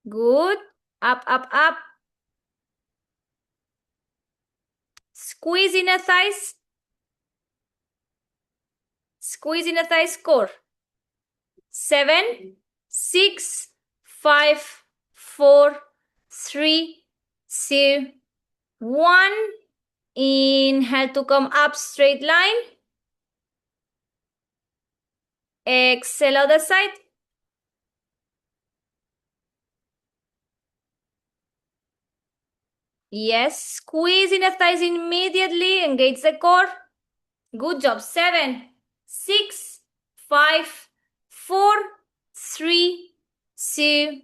Good. Up. Squeeze inner thighs. Squeeze inner thighs, core. 7, 6, 5, 4, 3, 2, 1. Inhale to come up, straight line. Exhale, other side. Yes, squeeze inner thighs immediately. Engage the core. Good job. 7, 6, 5, 4, 3, 2,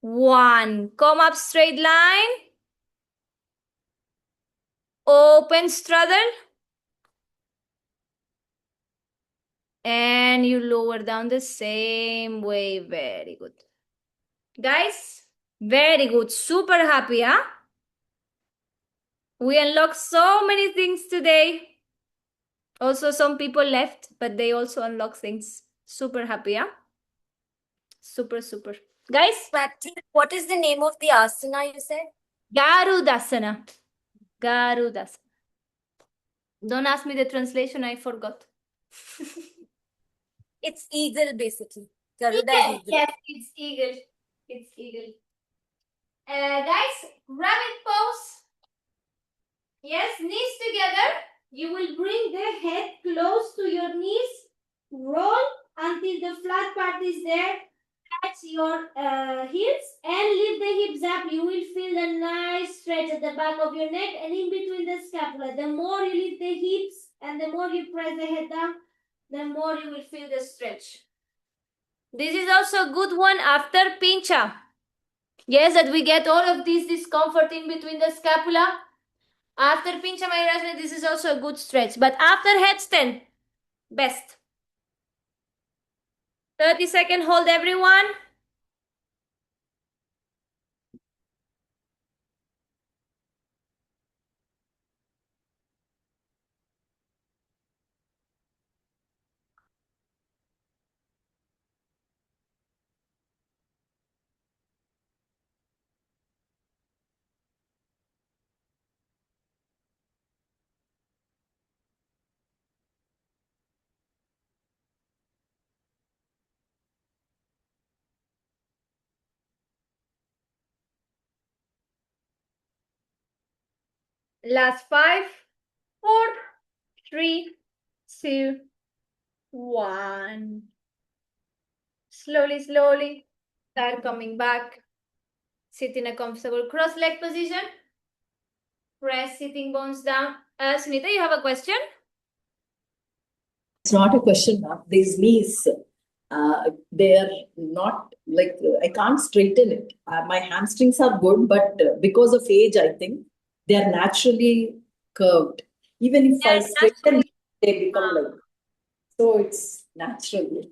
1. Come up, straight line. Open straddle. And you lower down the same way. Very good. Guys, very good. Super happy, huh? We unlocked so many things today. Also, some people left, but they also unlocked things. Super happy, huh? Super. Guys, What is the name of the asana you said? Garudasana. Don't ask me the translation, I forgot. It's eagle, basically. Garuda is eagle. Yes, it's eagle. It's eagle. Guys, rabbit pose. Yes, knees together. You will bring the head close to your knees. Roll until the flat part is there. Touch your heels and lift the hips up. You will feel a nice stretch at the back of your neck and in between the scapula. The more you lift the hips and the more you press the head down, the more you will feel the stretch. This is also a good one after pincha. Yes, that we get all of this discomfort in between the scapula. After pincha mayurasana, this is also a good stretch. But after headstand, best. 30-second hold, everyone. Last 5, 4, 3, 2, 1. Slowly, slowly, start coming back. Sit in a comfortable cross leg position. Press sitting bones down. Sunita, you have a question? It's not a question, ma'am. These knees, they are not like, I can't straighten it. My hamstrings are good, but because of age, I think they are naturally curved. Even if I straighten, they become like, so it's natural.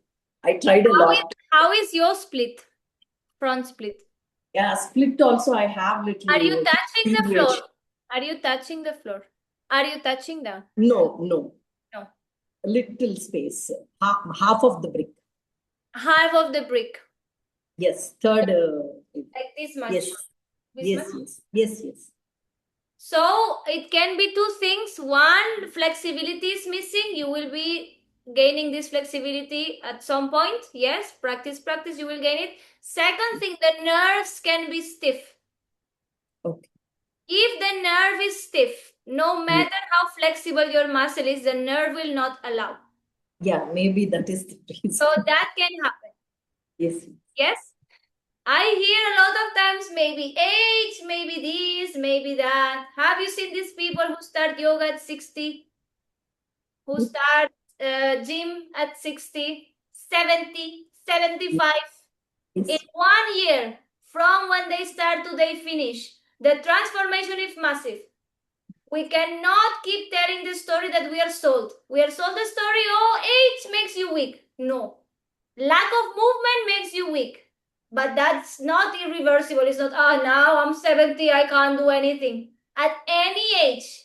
I tried a lot. How is your split? Front split. Yeah, split also I have little. Are you touching the deviation. floor? Are you touching the floor? Are you touching down? No, no. No. A little space, half of the brick. Half of the brick. Yes, third. Like this much. Yes, This yes, much? yes, yes, yes. So it can be two things. One, flexibility is missing. You will be gaining this flexibility at some point. Yes, practice, you will gain it. Second thing, the nerves can be stiff. Okay. If the nerve is stiff, no matter how flexible your muscle is, the nerve will not allow. Yeah, maybe that is the reason. So that can happen. Yes. Yes. I hear a lot of times maybe age, maybe this, maybe that. Have you seen these people who start yoga at 60? Who start gym at 60, 70, 75? Yes. In 1 year, from when they start to they finish, the transformation is massive. We cannot keep telling the story that we are sold. We are sold the story, oh, age makes you weak. No. Lack of movement makes you weak. But that's not irreversible. It's not, now I'm 70, I can't do anything. At any age.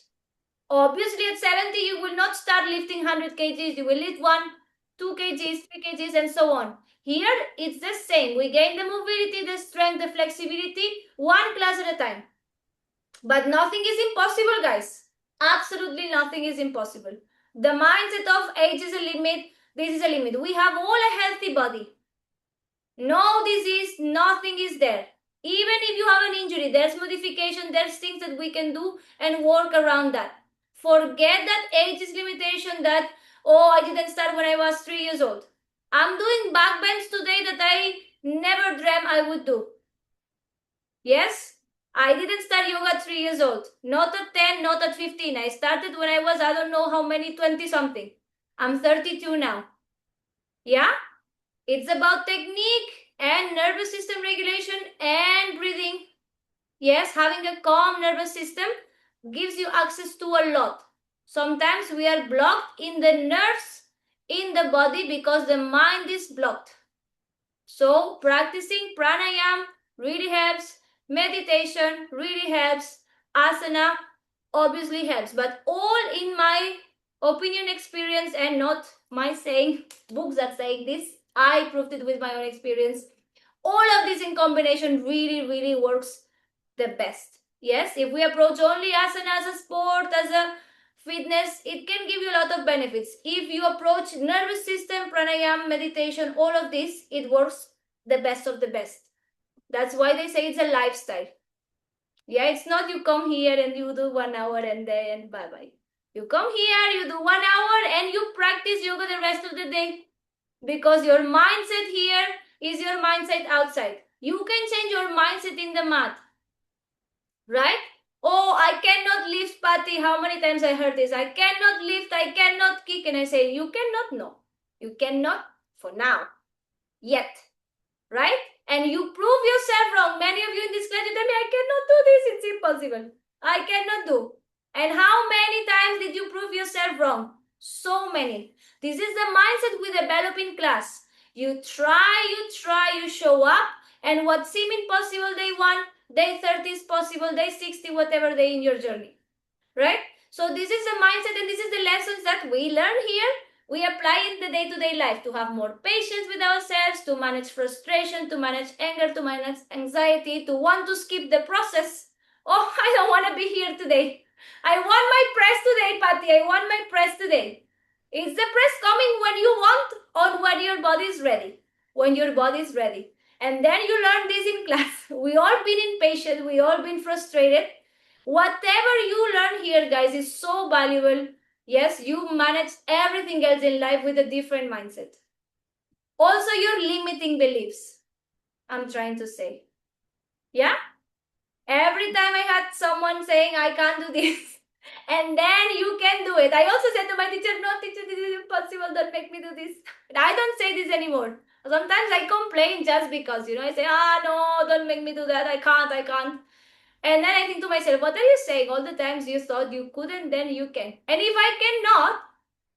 Obviously, at 70, you will not start lifting 100 kgs. You will lift 1, 2 kgs, 3 kgs, and so on. Here, it's the same. We gain the mobility, the strength, the flexibility, one class at a time. But nothing is impossible, guys. Absolutely nothing is impossible. The mindset of age is a limit. This is a limit. We have all a healthy body. No disease, nothing is there. Even if you have an injury, there's modification, there's things that we can do and work around that. Forget that age is limitation, that, I didn't start when I was 3 years old. I'm doing back bends today that I never dreamt I would do. Yes? I didn't start yoga at 3 years old. Not at 10, not at 15. I started when I was, I don't know how many, 20 something. I'm 32 now. Yeah? It's about technique and nervous system regulation and breathing. Yes, having a calm nervous system gives you access to a lot. Sometimes we are blocked in the nerves in the body because the mind is blocked. So practicing pranayama really helps. Meditation really helps. Asana obviously helps. But all in my opinion, experience, and not my saying, books are saying this. I proved it with my own experience. All of this in combination really, really works the best. Yes, if we approach only asana as a sport, as a fitness, it can give you a lot of benefits. If you approach nervous system, pranayama, meditation, all of this, it works the best of the best. That's why they say it's a lifestyle. Yeah, it's not you come here and you do 1 hour and then bye-bye. You come here, you do 1 hour and you practice yoga the rest of the day. Because your mindset here is your mindset outside. You can change your mindset in the mat. Right? Oh, I cannot lift, Pati. How many times I heard this? I cannot lift, I cannot kick. And I say, you cannot? No. You cannot for now. Yet. Right? And you prove yourself wrong. Many of you in this class, you tell me, I cannot do this. It's impossible. I cannot do. And how many times did you prove yourself wrong? So many. This is the mindset we develop in class. You try, you show up, and what seemed impossible day 1, day 30 is possible, day 60, whatever day in your journey. Right? So this is the mindset and this is the lessons that we learn here. We apply in the day-to-day life to have more patience with ourselves, to manage frustration, to manage anger, to manage anxiety, to want to skip the process. Oh, I don't want to be here today. I want my press today, Pati. I want my press today. Is the press coming when you want or when your body is ready? When your body is ready. And then you learn this in class. We all been impatient. We all been frustrated. Whatever you learn here, guys, is so valuable. Yes, you manage everything else in life with a different mindset. Also, your limiting beliefs, I'm trying to say. Yeah? Every time I had someone saying, I can't do this, and then you can do it. I also said to my teacher, no, teacher, this is impossible. Don't make me do this. But I don't say this anymore. Sometimes I complain just because, I say, no, don't make me do that. I can't. And then I think to myself, what are you saying? All the times you thought you couldn't, then you can. And if I cannot,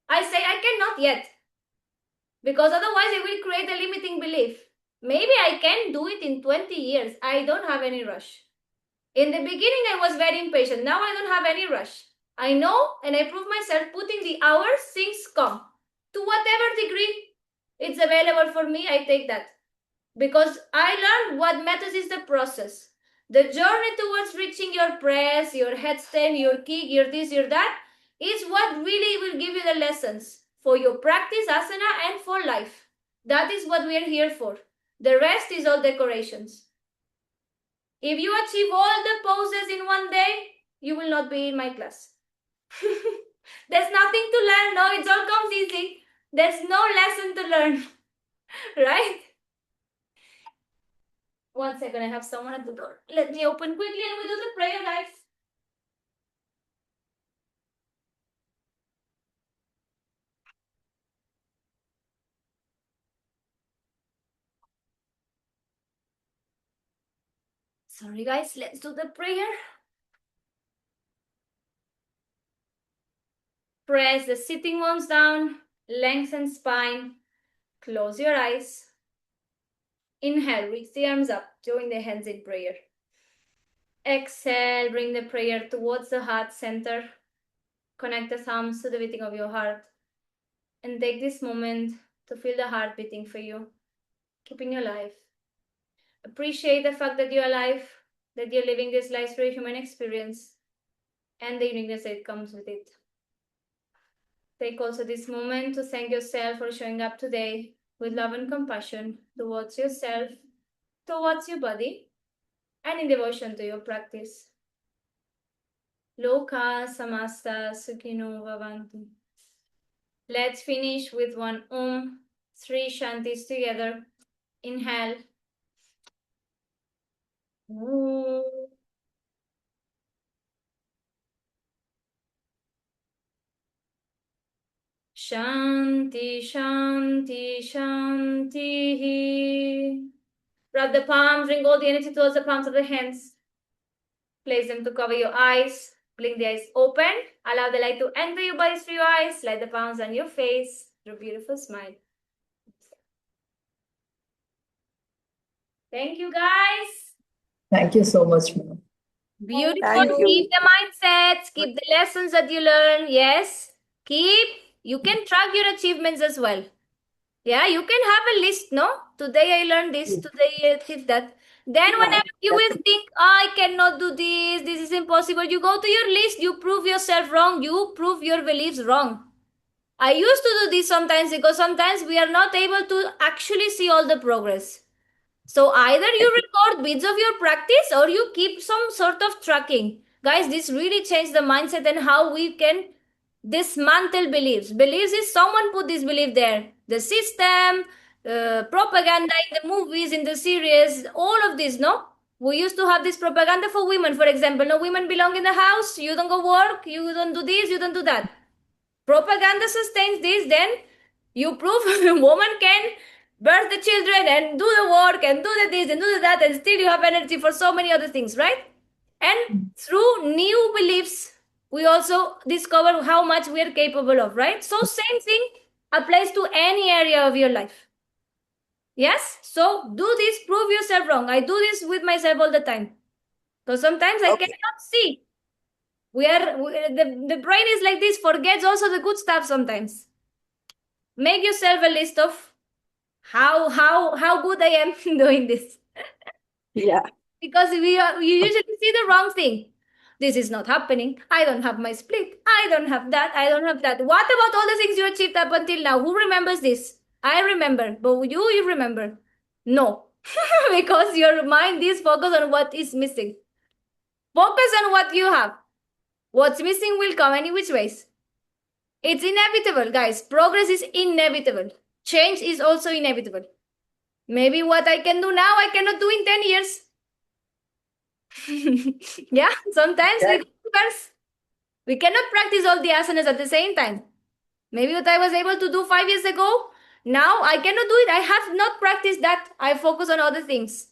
I say I cannot yet. Because otherwise I will create a limiting belief. Maybe I can do it in 20 years. I don't have any rush. In the beginning, I was very impatient. Now I don't have any rush. I know and I prove myself putting the hours, things come. To whatever degree it's available for me, I take that. Because I learned what matters is the process. The journey towards reaching your press, your headstand, your kick, your this, your that, is what really will give you the lessons for your practice, asana, and for life. That is what we are here for. The rest is all decorations. If you achieve all the poses in one day, you will not be in my class. There's nothing to learn. No, it all comes easy. There's no lesson to learn. Right? 1 second, I have someone at the door. Let me open quickly and we do the prayer, guys. Sorry, guys, let's do the prayer. Press the sitting bones down, lengthen spine, close your eyes. Inhale, reach the arms up, join the hands in prayer. Exhale, bring the prayer towards the heart center. Connect the thumbs to the beating of your heart. And take this moment to feel the heart beating for you, keeping you alive. Appreciate the fact that you're alive, that you're living this life through a human experience, and the uniqueness that comes with it. Take also this moment to thank yourself for showing up today with love and compassion towards yourself, towards your body, and in devotion to your practice. Loka samasta sukhino bhavantu. Let's finish with one Om, 3 Shantis together. Inhale. Om. Shanti, Shanti, Shanti. Rub the palms, bring all the energy towards the palms of the hands. Place them to cover your eyes. Blink the eyes open. Allow the light to enter your bodies through your eyes. Slide the palms on your face through a beautiful smile. Thank you, guys. Thank you so much, ma'am. Beautiful. Thank you. Keep the mindsets. Keep the lessons that you learn. Yes. Keep. You can track your achievements as well. Yeah, you can have a list, no? Today I learned this. Today I achieved that. Then whenever you will think, I cannot do this, this is impossible, you go to your list, you prove yourself wrong, you prove your beliefs wrong. I used to do this sometimes because sometimes we are not able to actually see all the progress. So either you record bits of your practice or you keep some sort of tracking. Guys, this really changed the mindset and how we can dismantle beliefs. Beliefs is someone put this belief there. The system, propaganda in the movies, in the series, all of this, no? We used to have this propaganda for women, for example. No, women belong in the house, you don't go work, you don't do this, you don't do that. Propaganda sustains this, then you prove a woman can birth the children and do the work and do the this and do the that, and still you have energy for so many other things, right? And through new beliefs, we also discover how much we are capable of, right? So same thing applies to any area of your life. Yes? So do this, prove yourself wrong. I do this with myself all the time. Because sometimes I cannot see. The brain is like this, forgets also the good stuff sometimes. Make yourself a list of how good I am doing this. Yeah. Because you usually see the wrong thing. This is not happening. I don't have my split. I don't have that. I don't have that. What about all the things you achieved up until now? Who remembers this? I remember. But you remember? No. Because your mind is focused on what is missing. Focus on what you have. What's missing will come any which ways. It's inevitable, guys. Progress is inevitable. Change is also inevitable. Maybe what I can do now, I cannot do in 10 years. Yeah, sometimes we cannot practice all the asanas at the same time. Maybe what I was able to do 5 years ago, now I cannot do it. I have not practiced that. I focus on other things.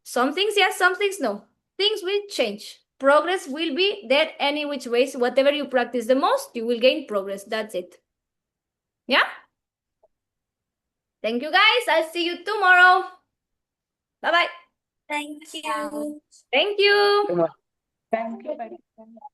Some things yes, some things no. Things will change. Progress will be there any which ways. Whatever you practice the most, you will gain progress. That's it. Yeah? Thank you, guys. I'll see you tomorrow. Bye-bye. Thank you. Thank you. Thank you.